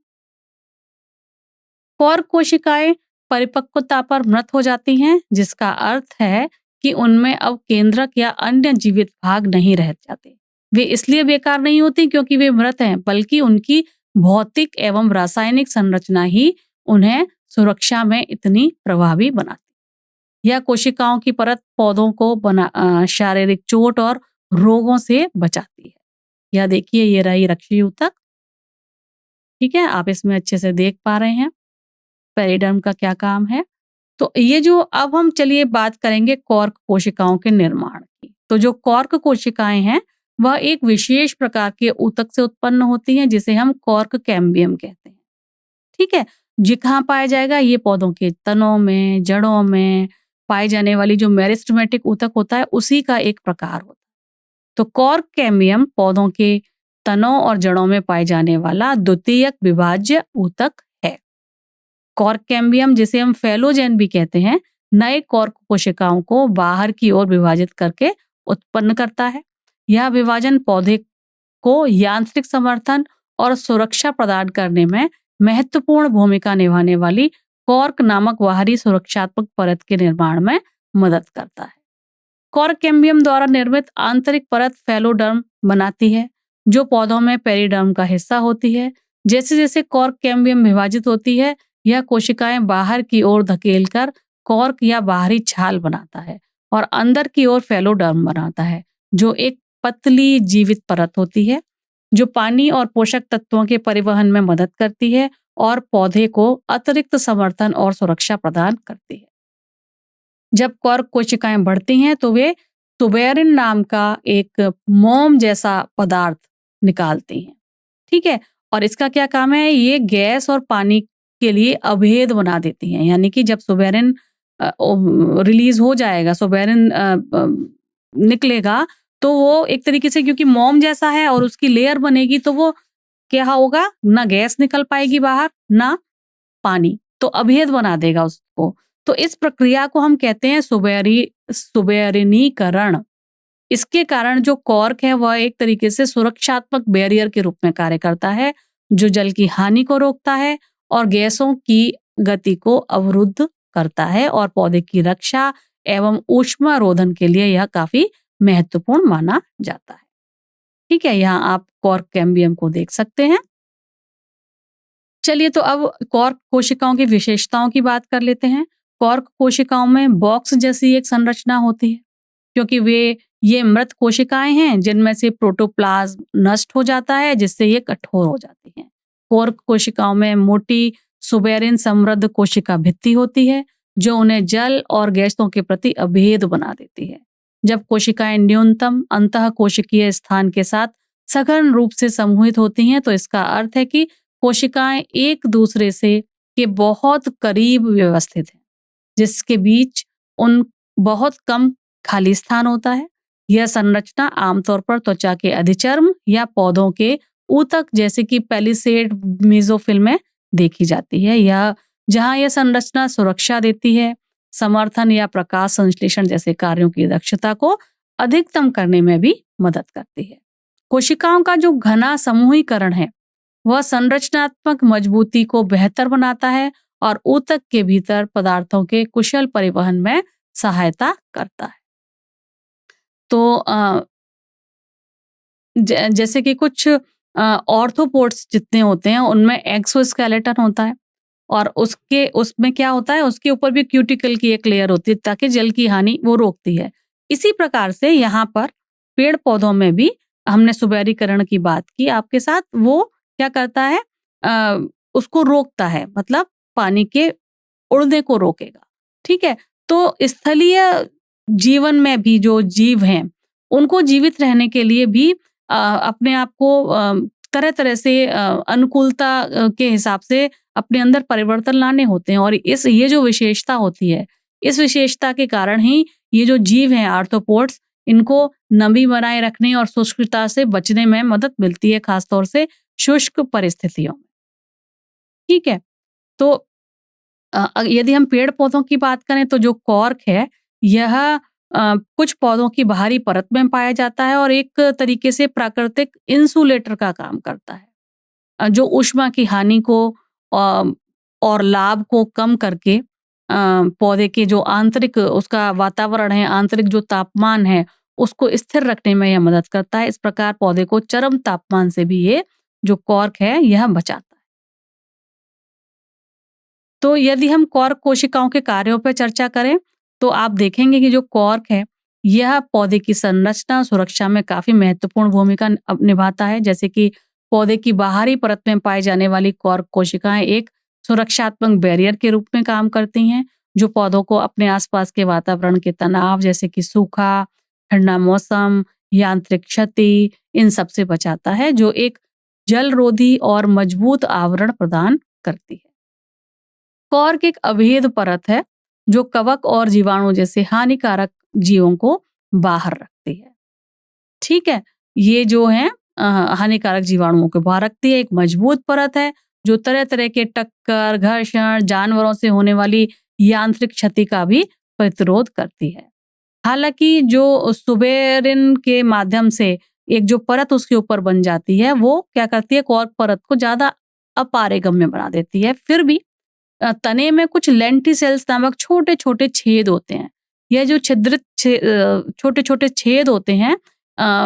कॉर्क कोशिकाएं परिपक्वता पर मृत हो जाती हैं, जिसका अर्थ है कि उनमें अब केंद्रक या अन्य जीवित भाग नहीं रह जाते। वे इसलिए बेकार नहीं होती क्योंकि वे मृत हैं, बल्कि उनकी भौतिक एवं रासायनिक संरचना ही उन्हें सुरक्षा में इतनी प्रभावी बनाती। यह कोशिकाओं की परत पौधों को शारीरिक चोट और रोगों से बचाती है। यह देखिए, ये रही रक्षी ऊतक। ठीक है, आप इसमें अच्छे से देख पा रहे हैं पेरिडर्म का क्या काम है। तो ये जो अब हम चलिए बात करेंगे कॉर्क कोशिकाओं के निर्माण की। तो जो कॉर्क कोशिकाएं हैं वह एक विशेष प्रकार के ऊतक से उत्पन्न होती हैं, जिसे हम कॉर्क कैम्बियम कहते हैं। ठीक है, जी कहाँ पाया जाएगा? ये पौधों के तनों में, जड़ों में पाई जाने वाली जो मेरिस्टेमेटिक ऊतक होता है उसी का एक प्रकार होता है। तो कॉर्क कैम्बियम पौधों के तनों और जड़ों में पाए जाने वाला द्वितीयक विभाज्य ऊतक है। कॉर्क कैम्बियम, जिसे हम फेलोजेन भी कहते हैं, नए कॉर्क कोशिकाओं को बाहर की ओर विभाजित करके उत्पन्न करता है। यह विभाजन पौधे को यांत्रिक समर्थन और सुरक्षा प्रदान करने में महत्वपूर्ण भूमिका निभाने वाली कॉर्क नामक बाहरी सुरक्षात्मक परत के निर्माण में मदद करता है। कॉर्क कैम्बियम द्वारा निर्मित आंतरिक परत फेलोडर्म बनाती है, जो पौधों में पेरिडर्म का हिस्सा होती है। जैसे जैसे कॉर्क कैम्बियम विभाजित होती है, यह कोशिकाएं बाहर की ओर धकेलकर कॉर्क या बाहरी छाल बनाता है और अंदर की ओर फेलोडर्म बनाता है, जो एक पतली जीवित परत होती है जो पानी और पोषक तत्वों के परिवहन में मदद करती है और पौधे को अतिरिक्त समर्थन और सुरक्षा प्रदान करती है। जब कॉर्क कोशिकाएं बढ़ती हैं तो वे सुबेरिन नाम का एक मोम जैसा पदार्थ निकालती हैं। ठीक है, और इसका क्या काम है, ये गैस और पानी के लिए अभेद बना देती हैं। यानी कि जब सुबेरिन रिलीज हो जाएगा, सुबेरिन निकलेगा, तो वो एक तरीके से, क्योंकि मोम जैसा है और उसकी लेयर बनेगी, तो वो क्या होगा, ना गैस निकल पाएगी बाहर ना पानी, तो अभेद बना देगा उसको। तो इस प्रक्रिया को हम कहते हैं सुबेरिनीकरण। इसके कारण जो कॉर्क है वह एक तरीके से सुरक्षात्मक बैरियर के रूप में कार्य करता है, जो जल की हानि को रोकता है और गैसों की गति को अवरुद्ध करता है और पौधे की रक्षा एवं ऊष्मारोधन के लिए यह काफी महत्वपूर्ण माना जाता है। ठीक है, यहाँ आप कॉर्क कैम्बियम को देख सकते हैं। चलिए, तो अब कॉर्क कोशिकाओं की विशेषताओं की बात कर लेते हैं। कॉर्क कोशिकाओं में बॉक्स जैसी एक संरचना होती है, क्योंकि ये मृत कोशिकाएं हैं जिनमें से प्रोटोप्लाज्म नष्ट हो जाता है, जिससे ये कठोर हो जाती हैं। कॉर्क कोशिकाओं में मोटी सुबेरिन समृद्ध कोशिका भित्ति होती है, जो उन्हें जल और गैसों के प्रति अभेद बना देती है। जब कोशिकाएं न्यूनतम अंतः कोशिकीय स्थान के साथ सघन रूप से समूहित होती हैं, तो इसका अर्थ है कि कोशिकाएं एक दूसरे से के बहुत करीब व्यवस्थित हैं, जिसके बीच उन बहुत कम खाली स्थान होता है। यह संरचना आमतौर पर त्वचा के अधिचर्म या पौधों के ऊतक जैसे कि पैलिसेड मेसोफिल में देखी जाती है, या जहां यह संरचना सुरक्षा देती है, समर्थन या प्रकाश संश्लेषण जैसे कार्यों की दक्षता को अधिकतम करने में भी मदद करती है। कोशिकाओं का जो घना समूहीकरण है वह संरचनात्मक मजबूती को बेहतर बनाता है और ऊतक के भीतर पदार्थों के कुशल परिवहन में सहायता करता है। तो जैसे कि कुछ ऑर्थोपोड्स जितने होते हैं उनमें एक्सोस्केलेटन होता है और उसमें क्या होता है, उसके ऊपर भी क्यूटिकल की एक लेयर होती है ताकि जल की हानि वो रोकती है। इसी प्रकार से यहाँ पर पेड़ पौधों में भी हमने सुबेरीकरण की बात की आपके साथ, वो क्या करता है, उसको रोकता है, मतलब पानी के उड़ने को रोकेगा। ठीक है, तो स्थलीय जीवन में भी जो जीव हैं उनको जीवित रहने के लिए भी अपने आप को तरह तरह से अनुकूलता के हिसाब से अपने अंदर परिवर्तन लाने होते हैं, और ये जो विशेषता होती है, इस विशेषता के कारण ही ये जो जीव हैं आर्थ्रोपोड्स, इनको नमी बनाए रखने और शुष्कता से बचने में मदद मिलती है, खासतौर से शुष्क परिस्थितियों में। ठीक है, तो यदि हम पेड़ पौधों की बात करें तो जो कॉर्क है यह कुछ पौधों की बाहरी परत में पाया जाता है और एक तरीके से प्राकृतिक इंसुलेटर का काम करता है, जो ऊष्मा की हानि को और लाभ को कम करके पौधे के जो आंतरिक उसका वातावरण है, आंतरिक जो तापमान है, उसको स्थिर रखने में यह मदद करता है। इस प्रकार पौधे को चरम तापमान से भी ये जो कॉर्क है यह बचाता है। तो यदि हम कॉर्क कोशिकाओं के कार्यों पर चर्चा करें तो आप देखेंगे कि जो कॉर्क है यह पौधे की संरचना सुरक्षा में काफी महत्वपूर्ण भूमिका निभाता है। जैसे कि पौधे की बाहरी परत में पाई जाने वाली कॉर्क कोशिकाएं एक सुरक्षात्मक बैरियर के रूप में काम करती हैं, जो पौधों को अपने आसपास के वातावरण के तनाव जैसे कि सूखा, ठंडा मौसम, यांत्रिक क्षति, इन सब से बचाता है, जो एक जलरोधी और मजबूत आवरण प्रदान करती है। कॉर्क एक अभेद परत है जो कवक और जीवाणु जैसे हानिकारक जीवों को बाहर रखती है। ठीक है, ये जो है हानिकारक जीवाणुओं को बाहर रखती है। एक मजबूत परत है जो तरह तरह के टक्कर, घर्षण, जानवरों से होने वाली यांत्रिक क्षति का भी प्रतिरोध करती है। हालांकि जो सुबेरिन के माध्यम से एक जो परत उसके ऊपर बन जाती है वो क्या करती है, कॉर्क परत को ज्यादा अपारगम्य बना देती है। फिर भी तने में कुछ लेंटिसेल्स नामक छोटे छोटे छेद होते हैं। यह जो छिद्रित छोटे छोटे छेद होते हैं,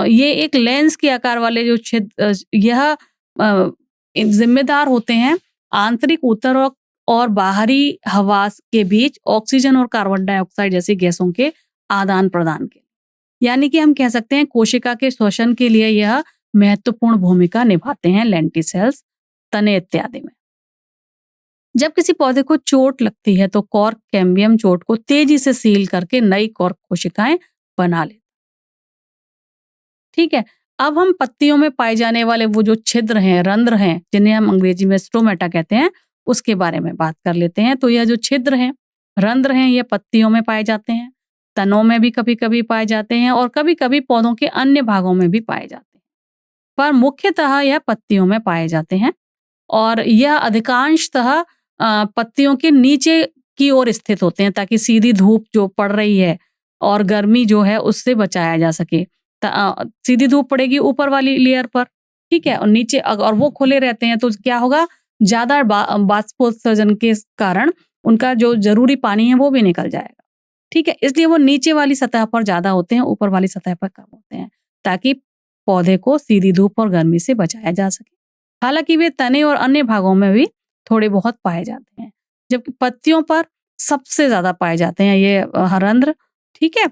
ये एक लेंस के आकार वाले जो छेद यह जिम्मेदार होते हैं आंतरिक ऊतक और बाहरी हवा के बीच ऑक्सीजन और कार्बन डाइऑक्साइड जैसी गैसों के आदान प्रदान के। यानी कि हम कह सकते हैं कोशिका के श्वसन के लिए यह महत्वपूर्ण भूमिका निभाते हैं लेंटिसेल्स, तने इत्यादि में। जब किसी पौधे को चोट लगती है तो कॉर्क कैम्बियम चोट को तेजी से सील करके नई कॉर्क कोशिकाएं बना लेते। ठीक है, अब हम पत्तियों में पाए जाने वाले वो जो छिद्र हैं, रंध्र हैं, जिन्हें हम अंग्रेजी में स्टोमेटा कहते हैं, उसके बारे में बात कर लेते हैं। तो यह जो छिद्र हैं, रंध्र हैं, ये पत्तियों में पाए जाते हैं, तनों में भी कभी कभी पाए जाते हैं और कभी कभी पौधों के अन्य भागों में भी पाए जाते हैं, पर मुख्यतः यह पत्तियों में पाए जाते हैं और यह अधिकांशतः पत्तियों के नीचे की ओर स्थित होते हैं ताकि सीधी धूप जो पड़ रही है और गर्मी जो है उससे बचाया जा सके। सीधी धूप पड़ेगी ऊपर वाली लेयर पर, ठीक है, और नीचे और वो खुले रहते हैं तो क्या होगा, ज्यादा बाष्पोत्सर्जन के कारण उनका जो जरूरी पानी है वो भी निकल जाएगा। ठीक है, इसलिए वो नीचे वाली सतह पर ज्यादा होते हैं, ऊपर वाली सतह पर कम होते हैं ताकि पौधे को सीधी धूप और गर्मी से बचाया जा सके। हालांकि वे तने और अन्य भागों में भी थोड़े बहुत पाए जाते हैं, जबकि पत्तियों पर सबसे ज्यादा पाए जाते हैं ये रंध्र। ठीक है,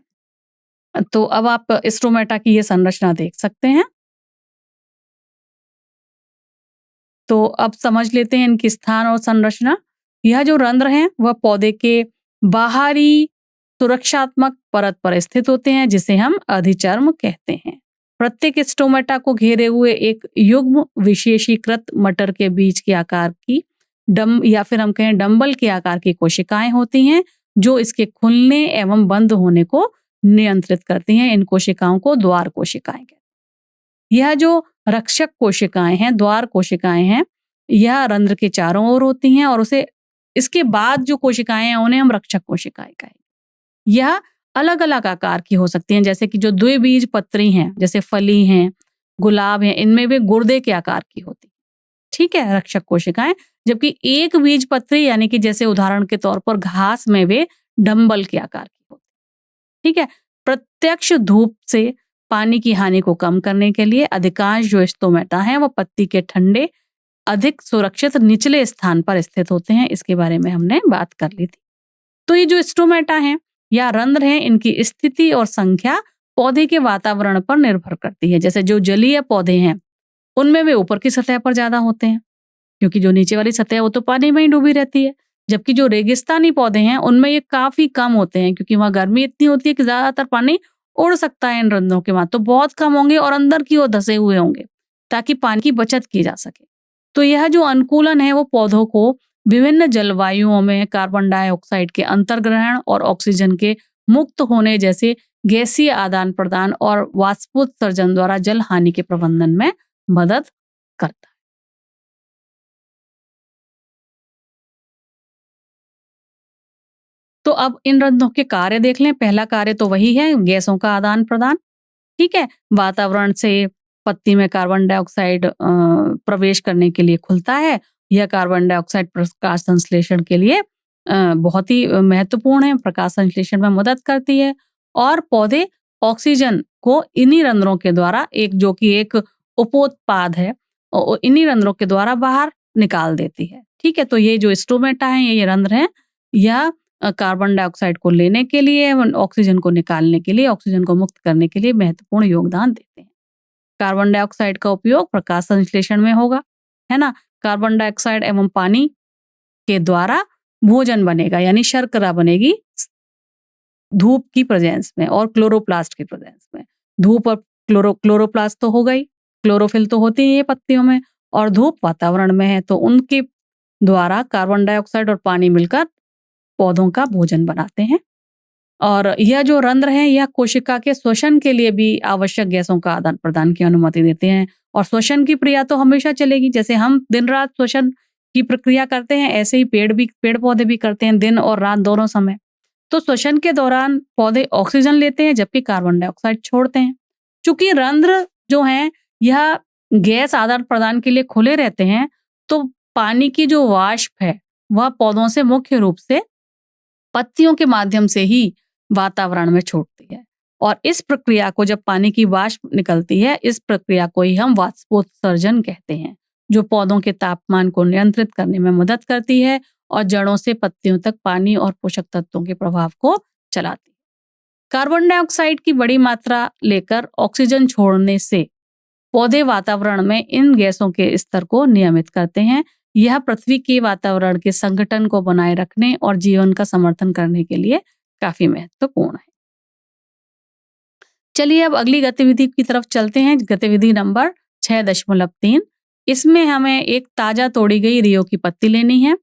तो अब आप स्टोमेटा की ये संरचना देख सकते हैं। तो अब समझ लेते हैं इनकी स्थान और संरचना। यह जो रंध्र हैं वह पौधे के बाहरी सुरक्षात्मक परत पर स्थित होते हैं जिसे हम अधिचर्म कहते हैं। प्रत्येक स्टोमेटा को घेरे हुए एक युग्म विशेषीकृत मटर के बीज के आकार की या फिर हम कहें डंबल के आकार की कोशिकाएं होती हैं जो इसके खुलने एवं बंद होने को नियंत्रित करती हैं। इन कोशिकाओं को द्वार कोशिकाएं कहते हैं। यह जो रक्षक कोशिकाएं हैं, द्वार कोशिकाएं हैं, यह रंध्र के चारों ओर होती हैं और उसे इसके बाद जो कोशिकाएं हैं उन्हें हम रक्षक कोशिकाएं कहेंगे। यह अलग अलग आकार की हो सकती हैं, जैसे कि जो द्विबीज पत्री हैं, जैसे फली हैं, गुलाब हैं, इनमें वे गुर्दे के आकार की होती। ठीक है, रक्षक कोशिकाएं। जबकि एक बीज पत्री यानी कि जैसे उदाहरण के तौर पर घास में वे डंबल के आकार की होती। ठीक है, प्रत्यक्ष धूप से पानी की हानि को कम करने के लिए अधिकांश जो स्टोमेटा हैं वो पत्ती के ठंडे अधिक सुरक्षित निचले स्थान पर स्थित होते हैं। इसके बारे में हमने बात कर ली थी। तो ये जो स्टोमेटा हैं या रंध्र हैं, इनकी स्थिति और संख्या पौधे के वातावरण पर निर्भर करती है। जैसे जो जलीय पौधे हैं उनमें वे ऊपर की सतह पर ज्यादा होते हैं क्योंकि जो नीचे वाली सतह है वो तो पानी में ही डूबी रहती है। जबकि जो रेगिस्तानी पौधे हैं उनमें ये काफी कम होते हैं क्योंकि वहां गर्मी इतनी होती है कि ज्यादातर पानी उड़ सकता है इन रंध्रों के वहां, तो बहुत कम होंगे और अंदर की ओर धसे हुए होंगे ताकि पानी की बचत की जा सके। तो यह जो अनुकूलन है वो पौधों को विभिन्न जलवायुओं में कार्बन डाइऑक्साइड के अंतर्ग्रहण और ऑक्सीजन के मुक्त होने जैसे गैसीय आदान प्रदान और वाष्पोत्सर्जन द्वारा जल हानि के प्रबंधन में मदद करता है। तो अब इन रंध्रों के कार्य देख लें। पहला कार्य तो वही है, गैसों का आदान प्रदान। ठीक है, वातावरण से पत्ती में कार्बन डाइऑक्साइड प्रवेश करने के लिए खुलता है। यह कार्बन डाइऑक्साइड प्रकाश संश्लेषण के लिए बहुत ही महत्वपूर्ण है, प्रकाश संश्लेषण में मदद करती है और पौधे ऑक्सीजन को इन्हीं रंध्रों के द्वारा, एक जो कि एक उपोत्पाद है, इन्हीं रंध्रों के द्वारा बाहर निकाल देती है। ठीक है, तो ये जो स्टोमेटा है, ये रंध्र हैं, यह कार्बन डाइऑक्साइड को लेने के लिए, ऑक्सीजन को निकालने के लिए, ऑक्सीजन को मुक्त करने के लिए महत्वपूर्ण योगदान देते हैं। कार्बन डाइऑक्साइड का उपयोग प्रकाश संश्लेषण में होगा, है ना। कार्बन डाइऑक्साइड एवं पानी के द्वारा भोजन बनेगा यानी शर्करा बनेगी धूप की प्रेजेंस में और क्लोरोप्लास्ट की प्रेजेंस में। धूप और क्लोरोप्लास्ट तो हो गई, क्लोरोफिल तो होती है ये पत्तियों में, और धूप वातावरण में है, तो उनके द्वारा कार्बन डाइऑक्साइड और पानी मिलकर पौधों का भोजन बनाते हैं। और यह जो रंध्र हैं यह कोशिका के श्वसन के लिए भी आवश्यक गैसों का आदान प्रदान की अनुमति देते हैं। और श्वसन की क्रिया तो हमेशा चलेगी, जैसे हम दिन रात श्वसन की प्रक्रिया करते हैं ऐसे ही पेड़ पौधे भी करते हैं, दिन और रात दोनों समय। तो श्वसन के दौरान पौधे ऑक्सीजन लेते हैं जबकि कार्बन डाइऑक्साइड छोड़ते हैं। चूंकि रंध्र जो हैं यह गैस आदान प्रदान के लिए खुले रहते हैं, तो पानी की जो वाष्प है वह पौधों से मुख्य रूप से पत्तियों के माध्यम से ही वातावरण में छोड़ती है। और इस प्रक्रिया को, जब पानी की वाष्प निकलती है, इस प्रक्रिया को ही हम वाष्पोत्सर्जन कहते हैं, जो पौधों के तापमान को नियंत्रित करने में मदद करती है और जड़ों से पत्तियों तक पानी और पोषक तत्वों के प्रभाव को चलाती है। कार्बन डाइऑक्साइड की बड़ी मात्रा लेकर ऑक्सीजन छोड़ने से पौधे वातावरण में इन गैसों के स्तर को नियमित करते हैं। यह पृथ्वी के वातावरण के संगठन को बनाए रखने और जीवन का समर्थन करने के लिए काफी महत्वपूर्ण है। चलिए अब अगली गतिविधि की तरफ चलते हैं। गतिविधि नंबर 6.3। इसमें हमें एक ताजा तोड़ी गई रियो की पत्ती लेनी है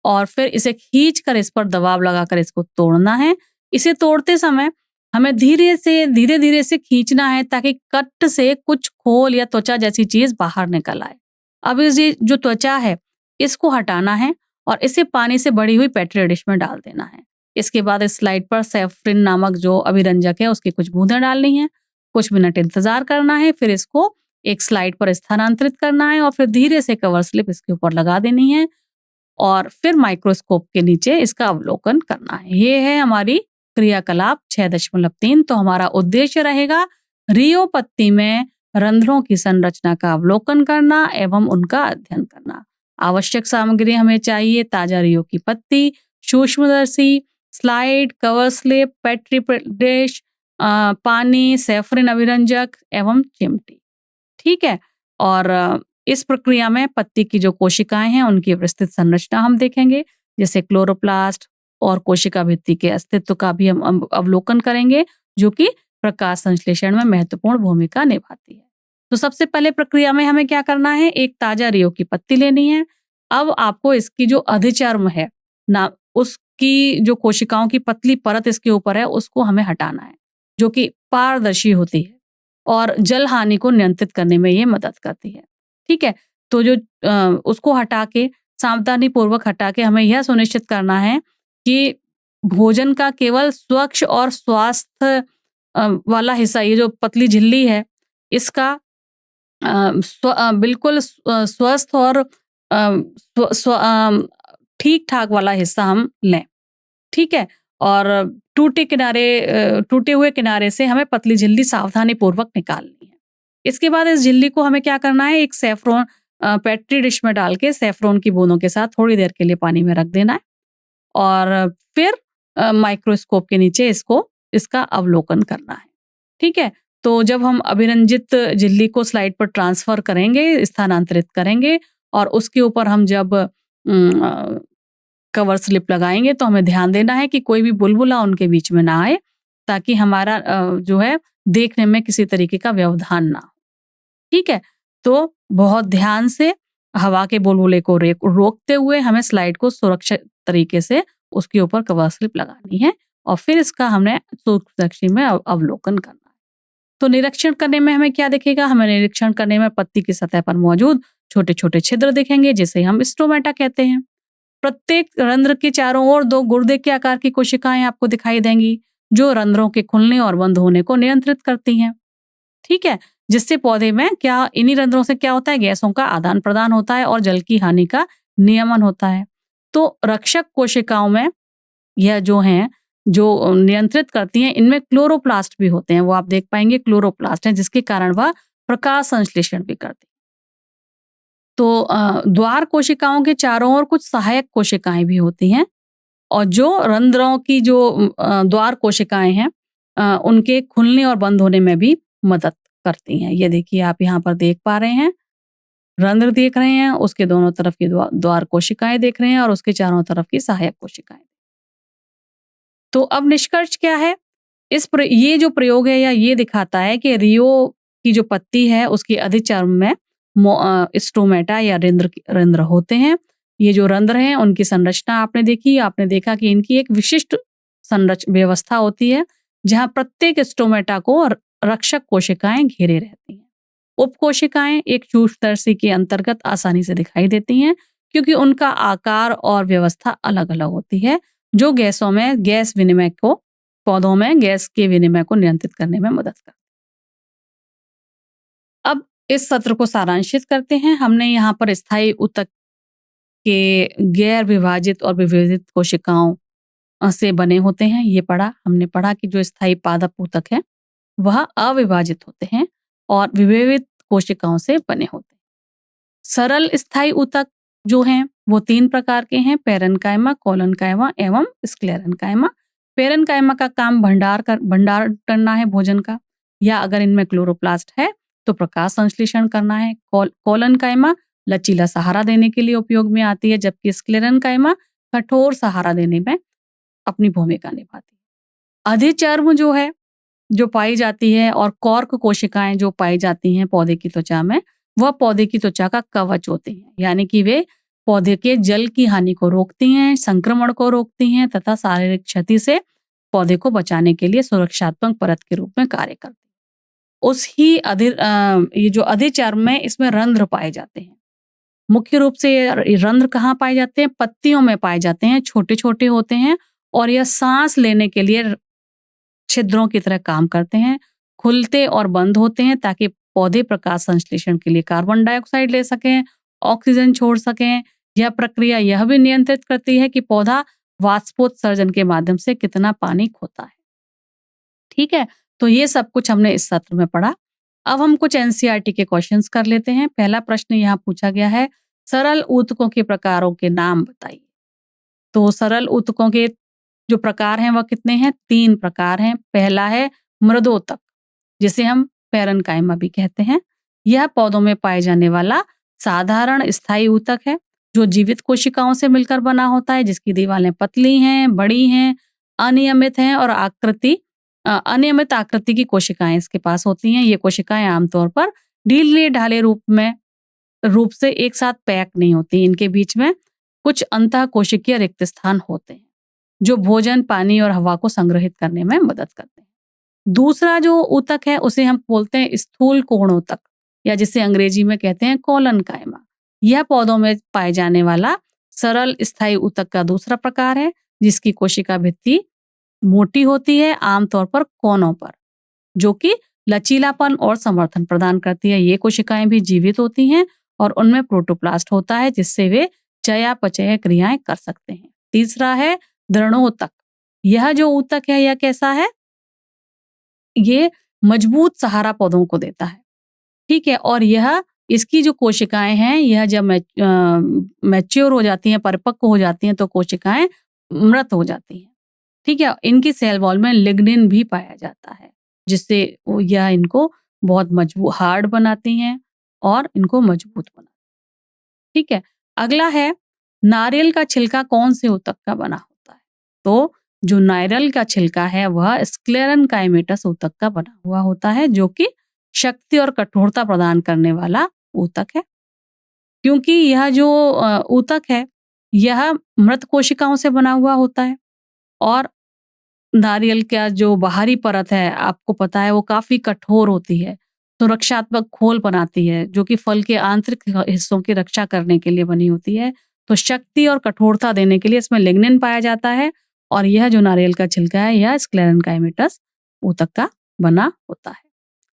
और फिर इसे खींचकर इस पर दबाव लगाकर इसको तोड़ना है। इसे तोड़ते समय हमें धीरे धीरे से खींचना है ताकि कट से कुछ खोल या त्वचा जैसी चीज बाहर निकल आए। अब ये जो त्वचा है इसको हटाना है और इसे पानी से भरी हुई पेट्री डिश में डाल देना है। इसके बाद इस स्लाइड पर सेफ्रिन नामक जो अभिरंजक है उसकी कुछ बूंदें डालनी है, कुछ मिनट इंतजार करना है, फिर इसको एक स्लाइड पर स्थानांतरित करना है और फिर धीरे से कवर स्लिप इसके ऊपर लगा देनी है और फिर माइक्रोस्कोप के नीचे इसका अवलोकन करना है। ये है हमारी क्रियाकलाप 6.3। तो हमारा उद्देश्य रहेगा रियो पत्ती में रंध्रों की संरचना का अवलोकन करना एवं उनका अध्ययन करना। आवश्यक सामग्री हमें चाहिए ताजा रियो की पत्ती, सूक्ष्मदर्शी, slide, cover slip, petri dish, पानी, सेफ्रिन अभिरंजक एवं चिमटी। ठीक है। और इस प्रक्रिया में पत्ती की जो कोशिकाएं हैं उनकी विस्तृत संरचना हम देखेंगे, जैसे क्लोरोप्लास्ट और कोशिका भित्ति के अस्तित्व का भी हम अवलोकन करेंगे, जो कि प्रकाश संश्लेषण में महत्वपूर्ण भूमिका निभाती है। तो सबसे पहले प्रक्रिया में हमें क्या करना है, एक ताजा रियो की पत्ती लेनी है। अब आपको इसकी जो अधिचर्म है ना, उसकी जो कोशिकाओं की पतली परत इसके ऊपर है उसको हमें हटाना है, जो कि पारदर्शी होती है और जल हानि को नियंत्रित करने में ये मदद करती है। ठीक है। तो जो उसको हटा के सावधानी पूर्वक हटा के हमें यह सुनिश्चित करना है कि भोजन का केवल स्वच्छ और स्वास्थ्य वाला हिस्सा, ये जो पतली झिल्ली है इसका बिल्कुल स्वस्थ और ठीक ठाक वाला हिस्सा हम लें। ठीक है। और टूटे हुए किनारे से हमें पतली झिल्ली सावधानी पूर्वक निकालनी है। इसके बाद इस झिल्ली को हमें क्या करना है, एक सेफ्रॉन पेट्री डिश में डाल के सेफ्रॉन की बूंदों के साथ थोड़ी देर के लिए पानी में रख देना है और फिर माइक्रोस्कोप के नीचे इसका अवलोकन करना है। ठीक है। तो जब हम अभिरंजित झिल्ली को स्लाइड पर ट्रांसफर करेंगे, स्थानांतरित करेंगे और उसके ऊपर हम जब कवर स्लिप लगाएंगे तो हमें ध्यान देना है कि कोई भी बुलबुला उनके बीच में ना आए, ताकि हमारा जो है देखने में किसी तरीके का व्यवधान ना हो। ठीक है। तो बहुत ध्यान से हवा के बुलबुले को रोकते हुए हमें स्लाइड को सुरक्षित तरीके से उसके ऊपर कवर स्लिप लगानी है और फिर इसका हमने सूक्ष्मदर्शी में अवलोकन करना है। तो निरीक्षण करने में हमें क्या दिखेगा, हमें निरीक्षण करने में पत्ती की सतह पर मौजूद छोटे छोटे छिद्र दिखेंगे, जिसे हम स्टोमेटा कहते हैं। प्रत्येक रंध्र के चारों ओर 2 गुर्दे के आकार की कोशिकाएं आपको दिखाई देंगी, जो रंध्रों के खुलने और बंद होने को नियंत्रित करती हैं। ठीक है। जिससे पौधे में इन्हीं रंध्रों से क्या होता है, गैसों का आदान प्रदान होता है और जल की हानि का नियमन होता है। तो रक्षक कोशिकाओं में यह जो नियंत्रित करती हैं, इनमें क्लोरोप्लास्ट भी होते हैं। वो आप देख पाएंगे क्लोरोप्लास्ट हैं, जिसके कारण वह प्रकाश संश्लेषण भी करती है। तो द्वार कोशिकाओं के चारों ओर कुछ सहायक कोशिकाएं भी होती हैं और जो रंध्रों की जो द्वार कोशिकाएं हैं उनके खुलने और बंद होने में भी मदद करती हैं। ये देखिए, आप यहाँ पर देख पा रहे हैं, रंध्र देख रहे हैं, उसके दोनों तरफ की द्वार कोशिकाएं देख रहे हैं और उसके चारों तरफ की सहायक कोशिकाएं। तो अब निष्कर्ष क्या है, ये जो प्रयोग है या ये दिखाता है कि रियो की जो पत्ती है उसकी अधिचर्म में स्टोमेटा या रंध्र होते हैं। ये जो रंध्र हैं उनकी संरचना आपने देखा कि इनकी एक विशिष्ट व्यवस्था होती है, जहां प्रत्येक स्टोमेटा को रक्षक कोशिकाएं घेरे रहती हैं। उपकोशिकाएं एक सूक्ष्मदर्शी के अंतर्गत आसानी से दिखाई देती हैं, क्योंकि उनका आकार और व्यवस्था अलग अलग होती है, जो पौधों में गैस के विनिमय को नियंत्रित करने में मदद करती है। अब इस सत्र को सारांशित करते हैं। हमने यहाँ पर स्थायी ऊतक के गैर विभाजित और विभेदित कोशिकाओं से बने होते हैं, ये हमने पढ़ा कि जो स्थायी पादप ऊतक है वह अविभाजित होते हैं और विभेदित कोशिकाओं से बने होते हैं। सरल स्थायी ऊतक जो हैं वो 3 प्रकार के हैं, पैरेन्काइमा, कोलेनकाइमा एवं स्क्लेरेन्काइमा। पैरेन्काइमा का काम भंडार करना है भोजन का, या अगर इनमें क्लोरोप्लास्ट है तो प्रकाश संश्लेषण करना है। कोलेनकाइमा लचीला सहारा देने के लिए उपयोग में आती है, जबकि स्क्लेरेन्काइमा कठोर सहारा देने में अपनी भूमिका निभाती है। अधिचर्म जो है जो पाई जाती है और कॉर्क कोशिकाएं जो पाई जाती हैं पौधे की त्वचा में, वह पौधे की त्वचा का कवच होते हैं, यानी कि वे पौधे के जल की हानि को रोकती हैं, संक्रमण को रोकती हैं तथा शारीरिक क्षति से पौधे को बचाने के लिए सुरक्षात्मक परत के रूप में कार्य करती हैं। ये जो अधिचर्म है इसमें रंध्र पाए जाते हैं। मुख्य रूप से ये रंध्र कहाँ पाए जाते हैं? पत्तियों में पाए जाते हैं, छोटे छोटे होते हैं और यह सांस लेने के लिए छिद्रों की तरह काम करते हैं, खुलते और बंद होते हैं ताकि पौधे प्रकाश संश्लेषण के लिए कार्बन डाइऑक्साइड ले सकें, ऑक्सीजन छोड़ सकें। यह प्रक्रिया यह भी नियंत्रित करती है कि पौधा वाष्पोत्सर्जन के माध्यम से कितना पानी खोता है। ठीक है, तो ये सब कुछ हमने इस सत्र में पढ़ा। अब हम कुछ एनसीईआरटी के क्वेश्चंस कर लेते हैं। पहला प्रश्न यहाँ पूछा गया है, सरल ऊतकों के प्रकारों के नाम बताइए। तो सरल ऊतकों के जो प्रकार हैं वह कितने हैं? 3 प्रकार हैं। पहला है मृदोतक, जिसे हम पैरेन्काइमा भी कहते हैं। यह पौधों में पाए जाने वाला साधारण स्थायी ऊतक है जो जीवित कोशिकाओं से मिलकर बना होता है, जिसकी दीवारें पतली हैं, बड़ी हैं, अनियमित हैं और अनियमित आकृति की कोशिकाएं इसके पास होती हैं। ये कोशिकाएं आमतौर पर ढीले ढाले रूप से एक साथ पैक नहीं होती। इनके बीच में कुछ अंतः कोशिकीय रिक्त स्थान होते हैं जो भोजन, पानी और हवा को संग्रहित करने में मदद करते हैं। दूसरा जो ऊतक है उसे हम बोलते हैं स्थूल कोणोतक, या जिसे अंग्रेजी में कहते हैं कोलेनकाइमा। यह पौधों में पाए जाने वाला सरल स्थायी ऊतक का दूसरा प्रकार है, जिसकी कोशिका भित्ति मोटी होती है, आमतौर पर कोनों पर, जो कि लचीलापन और समर्थन प्रदान करती है। ये कोशिकाएं भी जीवित होती हैं और उनमें प्रोटोप्लास्ट होता है, जिससे वे चयापचय क्रियाएं कर सकते हैं। तीसरा है दृढ़ोतक। यह जो ऊतक है यह कैसा है? ये मजबूत सहारा पौधों को देता है। ठीक है, और इसकी जो कोशिकाएं हैं यह जब मैच्योर हो जाती हैं, परिपक्व हो जाती हैं, तो कोशिकाएं मृत हो जाती हैं। ठीक है, इनकी सेल वॉल में लिग्निन भी पाया जाता है, जिससे यह इनको बहुत मजबूत हार्ड बनाती हैं और इनको मजबूत बनाती हैं। ठीक है, अगला है नारियल का छिलका कौन से ऊतक का बना होता है? तो जो नारियल का छिलका है वह स्क्लेरेन्काइमेटस ऊतक का बना हुआ होता है, जो कि शक्ति और कठोरता प्रदान करने वाला ऊतक है। क्योंकि यह जो ऊतक है यह मृत कोशिकाओं से बना हुआ होता है और नारियल का जो बाहरी परत है आपको पता है वो काफी कठोर होती है, सुरक्षात्मक खोल बनाती है, जो कि फल के आंतरिक हिस्सों की रक्षा करने के लिए बनी होती है। तो शक्ति और कठोरता देने के लिए इसमें लिग्निन पाया जाता है और यह जो नारियल का छिलका है यह स्क्लेरेन्काइमेटस ऊतक का बना होता है।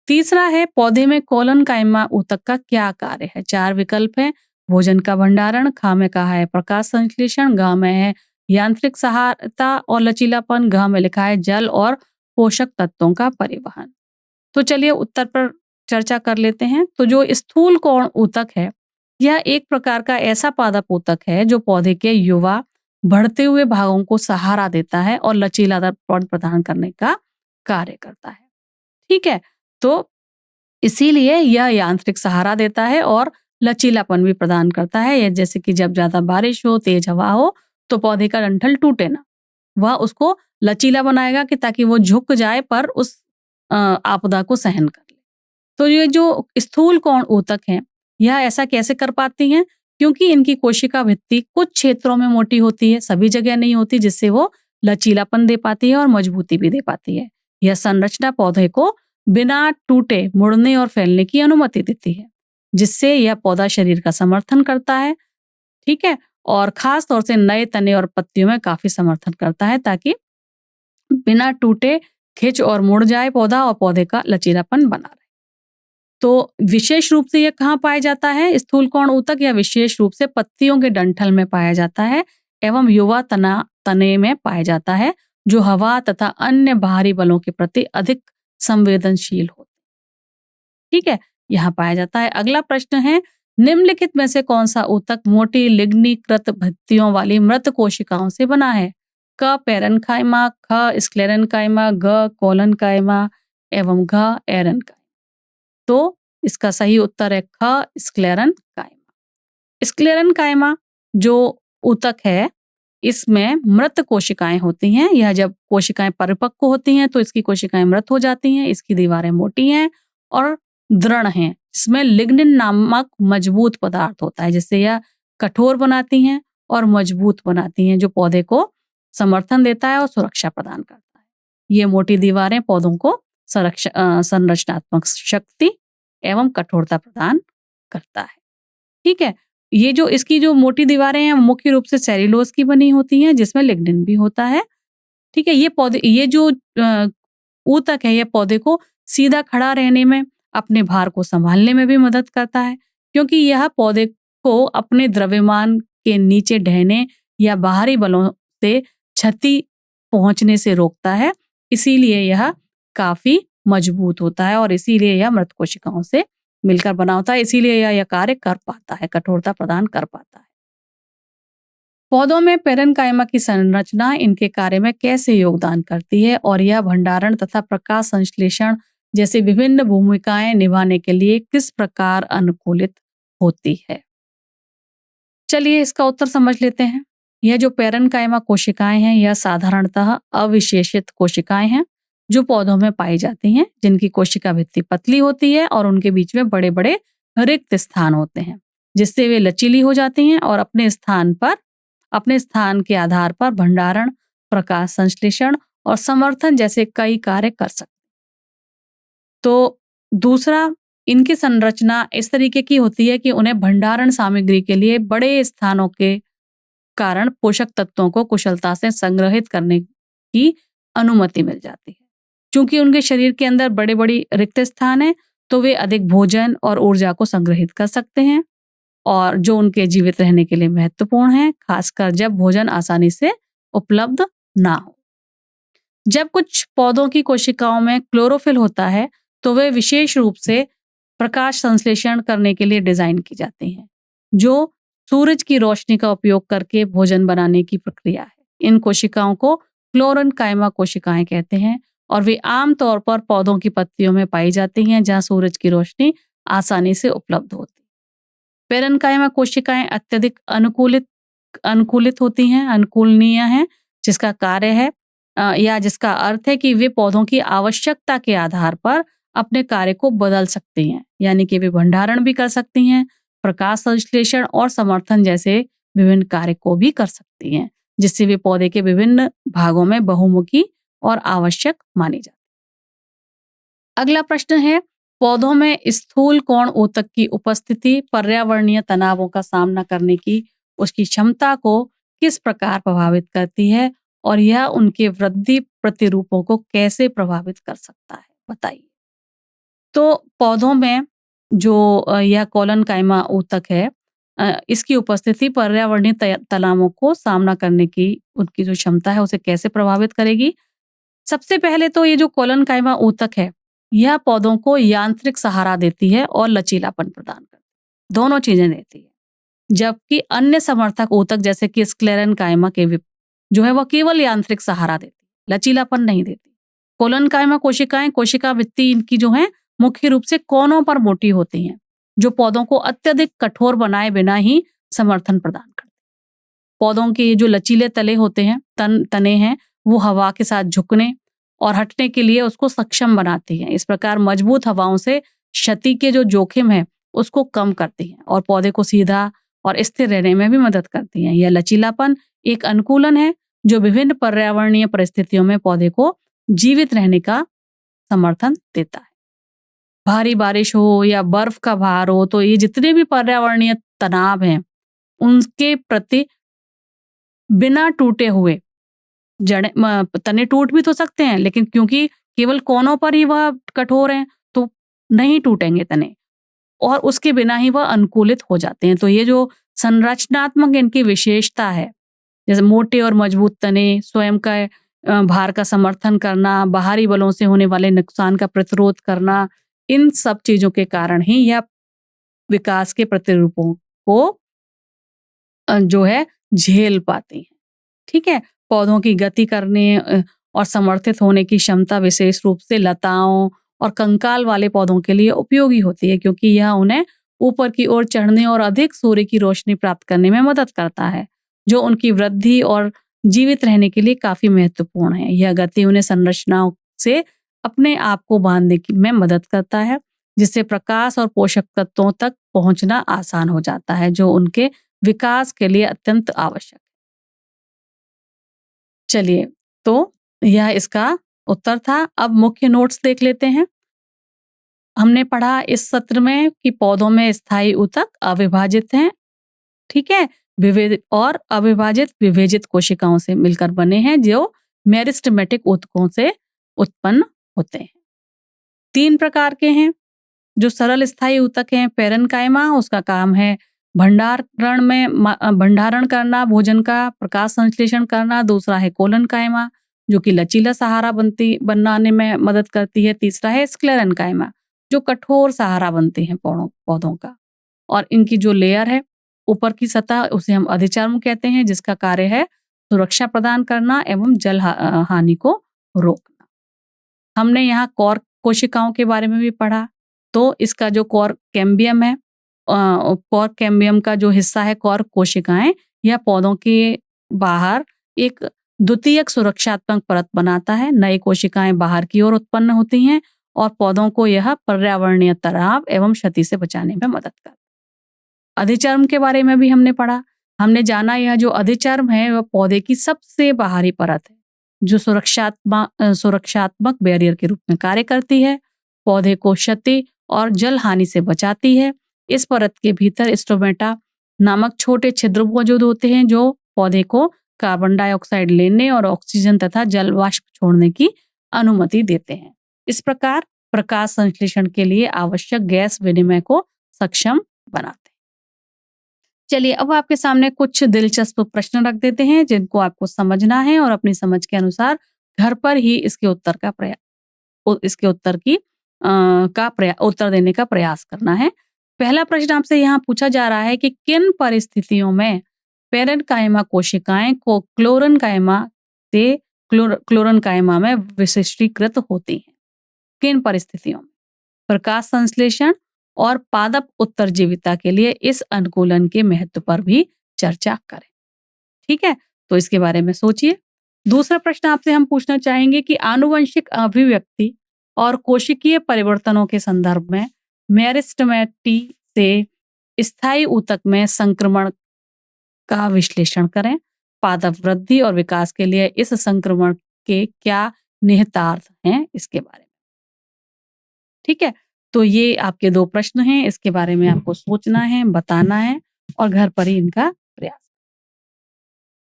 तीसरा है पौधे में कोलेनकाइमा ऊतक का क्या कार्य है? 4 विकल्प है। भोजन का भंडारण, ख में कहा है प्रकाश संश्लेषण, ग में है यांत्रिक सहायता और लचीलापन, घ में लिखा है जल और पोषक तत्वों का परिवहन। तो चलिए उत्तर पर चर्चा कर लेते हैं। तो जो स्थूल कोण ऊतक है यह एक प्रकार का ऐसा पादप ऊतक है जो पौधे के युवा बढ़ते हुए भागों को सहारा देता है और लचीलापन प्रदान करने का कार्य करता है। ठीक है, तो इसीलिए यह यांत्रिक सहारा देता है और लचीलापन भी प्रदान करता है। जैसे कि जब ज्यादा बारिश हो, तेज हवा हो, तो पौधे का डंठल टूटे ना, वह उसको लचीला बनाएगा कि ताकि वो झुक जाए पर उस आपदा को सहन कर ले। तो ये जो स्थूल कोण ऊतक हैं यह ऐसा कैसे कर पाती हैं? क्योंकि इनकी कोशिका भित्ति कुछ क्षेत्रों में मोटी होती है, सभी जगह नहीं होती, जिससे वो लचीलापन दे पाती है और मजबूती भी दे पाती है। यह संरचना पौधे को बिना टूटे मुड़ने और फैलने की अनुमति देती है, जिससे यह पौधा शरीर का समर्थन करता है। ठीक है, और खास तौर से नए तने और पत्तियों में काफी समर्थन करता है ताकि बिना टूटे खिंच और मुड़ जाए पौधा और पौधे का लचीलापन बना रहे। तो विशेष रूप से यह कहाँ पाया जाता है? स्थूल कोण ऊतक या विशेष रूप से पत्तियों के डंठल में पाया जाता है एवं युवा तने में पाया जाता है, जो हवा तथा अन्य बाहरी बलों के प्रति अधिक संवेदनशील होते हैं। ठीक है, यहाँ पाया जाता है। अगला प्रश्न है निम्नलिखित में से कौन सा ऊतक मोटी लिग्नीकृत भित्तियों वाली मृत कोशिकाओं से बना है? क पेरेन्काइमा, ख स्क्लेरेन्काइमा, ग कोलनकाइमा एवं घ एरेन्काइमा। तो इसका सही उत्तर है ख स्क्लेरेन्काइमा। स्क्लेरेन्काइमा जो ऊतक है, इसमें मृत कोशिकाएं होती हैं। यह जब कोशिकाएं परिपक्व होती हैं तो इसकी कोशिकाएं मृत हो जाती हैं। इसकी दीवारें मोटी हैं और दृढ़ हैं, जिसमें लिग्निन नामक मजबूत पदार्थ होता है, जिससे यह कठोर बनाती हैं और मजबूत बनाती हैं, जो पौधे को समर्थन देता है और सुरक्षा प्रदान करता है। ये मोटी दीवारें पौधों को संरचनात्मक शक्ति एवं कठोरता प्रदान करता है। ठीक है, ये जो इसकी जो मोटी दीवारें हैं मुख्य रूप से सेल्यूलोज की बनी होती हैं, जिसमें लिग्निन भी होता है। ठीक है, ये जो ऊतक है, ये पौधे को सीधा खड़ा रहने में, अपने भार को संभालने में भी मदद करता है, क्योंकि यह पौधे को अपने द्रव्यमान के नीचे ढहने या बाहरी बलों से क्षति पहुंचने से रोकता है। इसीलिए यह काफी मजबूत होता है और इसीलिए यह मृत कोशिकाओं से मिलकर बना होता है। इसीलिए यह कार्य कर पाता है, कठोरता प्रदान कर पाता है। पौधों में पेरेन्काइमा की संरचना इनके कार्य में कैसे योगदान करती है और यह भंडारण तथा प्रकाश संश्लेषण जैसे विभिन्न भूमिकाएं निभाने के लिए किस प्रकार अनुकूलित होती है? चलिए इसका उत्तर समझ लेते हैं। यह जो पेरेन्काइमा कोशिकाएं हैं, यह साधारणतः अविशेषित कोशिकाएं हैं जो पौधों में पाई जाती हैं, जिनकी कोशिका भित्ति पतली होती है और उनके बीच में बड़े बड़े रिक्त स्थान होते हैं, जिससे वे लचीली हो जाती हैं और अपने स्थान के आधार पर भंडारण, प्रकाश संश्लेषण और समर्थन जैसे कई कार्य कर सकते हैं। तो दूसरा, इनकी संरचना इस तरीके की होती है कि उन्हें भंडारण सामग्री के लिए बड़े स्थानों के कारण पोषक तत्वों को कुशलता से संग्रहित करने की अनुमति मिल जाती है। चूंकि उनके शरीर के अंदर बड़े बड़ी रिक्त स्थान है, तो वे अधिक भोजन और ऊर्जा को संग्रहित कर सकते हैं, और जो उनके जीवित रहने के लिए महत्वपूर्ण है, खासकर जब भोजन आसानी से उपलब्ध ना हो। जब कुछ पौधों की कोशिकाओं में क्लोरोफिल होता है, तो वे विशेष रूप से प्रकाश संश्लेषण करने के लिए डिजाइन की जाती हैं, जो सूरज की रोशनी का उपयोग करके भोजन बनाने की प्रक्रिया है। इन कोशिकाओं को क्लोरेन्काइमा कोशिकाएं कहते हैं और वे आमतौर पर पौधों की पत्तियों में पाई जाती हैं, जहां सूरज की रोशनी आसानी से उपलब्ध होती है। पेरेन्काइमा कोशिकाएं अत्यधिक अनुकूलित होती हैं, अनुकूलनीय हैं, जिसका कार्य है या जिसका अर्थ है कि वे पौधों की आवश्यकता के आधार पर अपने कार्य को बदल सकती हैं, यानी कि वे भंडारण भी कर सकती हैं, प्रकाश संश्लेषण और समर्थन जैसे विभिन्न कार्य को भी कर सकती हैं, जिससे वे पौधे के विभिन्न भागों में बहुमुखी और आवश्यक मानी जाती है। अगला प्रश्न है, पौधों में स्थूल कोण ऊतक की उपस्थिति पर्यावरणीय तनावों का सामना करने की उसकी क्षमता को किस प्रकार प्रभावित करती है और यह उनके वृद्धि प्रतिरूपों को कैसे प्रभावित कर सकता है, बताइए। तो पौधों में जो यह कोलनकाइमा ऊतक है, इसकी उपस्थिति पर्यावरणीय तनावों को सामना करने की उनकी जो क्षमता है उसे कैसे प्रभावित करेगी। सबसे पहले तो ये जो कोलनकाइमा ऊतक है, यह पौधों को यांत्रिक सहारा देती है और लचीलापन प्रदान करती है, दोनों चीजें देती है। जबकि अन्य समर्थक ऊतक जैसे कि स्क्लेरेन्काइमा के जो है वह केवल यांत्रिक सहारा देती है, लचीलापन नहीं देती। कोलनकाइमा कोशिकाएं, कोशिका भित्ति इनकी जो है मुख्य रूप से कोनों पर मोटी होती हैं, जो पौधों को अत्यधिक कठोर बनाए बिना ही समर्थन प्रदान करती है। पौधों के जो लचीले तले होते हैं, तने हैं, वो हवा के साथ झुकने और हटने के लिए उसको सक्षम बनाती हैं। इस प्रकार मजबूत हवाओं से क्षति के जो जोखिम है उसको कम करती हैं और पौधे को सीधा और स्थिर रहने में भी मदद करती हैं। यह लचीलापन एक अनुकूलन है जो विभिन्न पर्यावरणीय परिस्थितियों में पौधे को जीवित रहने का समर्थन देता है। भारी बारिश हो या बर्फ का भार हो, तो ये जितने भी पर्यावरणीय तनाव हैं उनके प्रति बिना टूटे हुए तने टूट भी तो सकते हैं, लेकिन क्योंकि केवल कोनों पर ही वह कठोर हैं तो नहीं टूटेंगे तने, और उसके बिना ही वह अनुकूलित हो जाते हैं। तो ये जो संरचनात्मक इनकी विशेषता है, जैसे मोटे और मजबूत तने, स्वयं का भार का समर्थन करना, बाहरी बलों से होने वाले नुकसान का प्रतिरोध करना, इन सब चीजों के कारण ही यह विकास के प्रतिरूपों को जो है झेल पाती हैं। ठीक है? पौधों की गति करने और समर्थित होने की क्षमता विशेष रूप से लताओं और कंकाल वाले पौधों के लिए उपयोगी होती है, क्योंकि यह उन्हें ऊपर की ओर चढ़ने और अधिक सूर्य की रोशनी प्राप्त करने में मदद करता है, जो उनकी वृद्धि और जीवित रहने के लिए काफी महत्वपूर्ण है। यह गति उन्हें संरचनाओं से अपने आप को बांधने में मदद करता है, जिससे प्रकाश और पोषक तत्वों तक पहुंचना आसान हो जाता है, जो उनके विकास के लिए अत्यंत आवश्यक है। चलिए, तो यह इसका उत्तर था। अब मुख्य नोट्स देख लेते हैं। हमने पढ़ा इस सत्र में कि पौधों में स्थायी ऊतक अविभाजित हैं, ठीक है, और अविभाजित विभेजित कोशिकाओं से मिलकर बने हैं, जो मेरिस्टेमेटिक ऊतकों से उत्पन्न होते हैं। 3 प्रकार के हैं। जो सरल स्थायी ऊतक हैं, पेरेन्काइमा, उसका काम है भंडारण करना भोजन का, प्रकाश संश्लेषण करना। दूसरा है कोलेनकाइमा, जो कि लचीला सहारा बनाने में मदद करती है। तीसरा है स्क्लेरेन्काइमा, जो कठोर सहारा बनती है पौधों का। और इनकी जो लेयर है, ऊपर की सतह, उसे हम अधिचर्म कहते हैं, जिसका कार्य है सुरक्षा प्रदान करना एवं जल हानि को रोकना। हमने यहाँ कोर कोशिकाओं के बारे में भी पढ़ा। तो इसका जो कोर कैम्बियम है, कोर कैम्बियम का जो हिस्सा है कोर कोशिकाएं, यह पौधों के बाहर एक द्वितीयक सुरक्षात्मक परत बनाता है। नई कोशिकाएं बाहर की ओर उत्पन्न होती हैं और पौधों को यह पर्यावरणीय तनाव एवं क्षति से बचाने में मदद करता है। अधिचर्म के बारे में भी हमने पढ़ा। हमने जाना यह जो अधिचर्म है वह पौधे की सबसे बाहरी परत है, जो सुरक्षात्मक बैरियर के रूप में कार्य करती है, पौधे को क्षति और जल हानि से बचाती है। इस परत के भीतर स्टोमेटा नामक छोटे छिद्र मौजूद होते हैं, जो पौधे को कार्बन डाइऑक्साइड लेने और ऑक्सीजन तथा जल वाष्प छोड़ने की अनुमति देते हैं। इस प्रकार प्रकाश संश्लेषण के लिए आवश्यक गैस विनिमय को सक्षम बनाते हैं। चलिए, अब आपके सामने कुछ दिलचस्प प्रश्न रख देते हैं, जिनको आपको समझना है और अपनी समझ के अनुसार घर पर ही इसके उत्तर देने का प्रयास करना है। पहला प्रश्न आपसे यहाँ पूछा जा रहा है कि किन परिस्थितियों में पेरेन्काइमा कोशिकाएं को क्लोरेन्काइमा में विशिष्टीकृत होती हैं। किन परिस्थितियों में? प्रकाश संश्लेषण और पादप उत्तरजीविता के लिए इस अनुकूलन के महत्व पर भी चर्चा करें। ठीक है, तो इसके बारे में सोचिए। दूसरा प्रश्न आपसे हम पूछना चाहेंगे कि आनुवंशिक अभिव्यक्ति और कोशिकीय परिवर्तनों के संदर्भ में मेरिस्टेमेटी से स्थायी ऊतक में संक्रमण का विश्लेषण करें। पादप वृद्धि और विकास के लिए इस संक्रमण के क्या निहितार्थ हैं, इसके बारे में। ठीक है, तो ये आपके 2 प्रश्न हैं। इसके बारे में आपको सोचना है, बताना है और घर पर ही इनका प्रयास।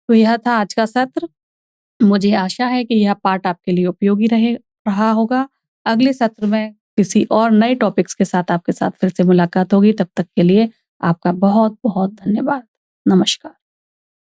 तो यह था आज का सत्र। मुझे आशा है कि यह पाठ आपके लिए उपयोगी रहा होगा। अगले सत्र में किसी और नए टॉपिक्स के साथ आपके साथ फिर से मुलाकात होगी। तब तक के लिए आपका बहुत बहुत धन्यवाद। नमस्कार।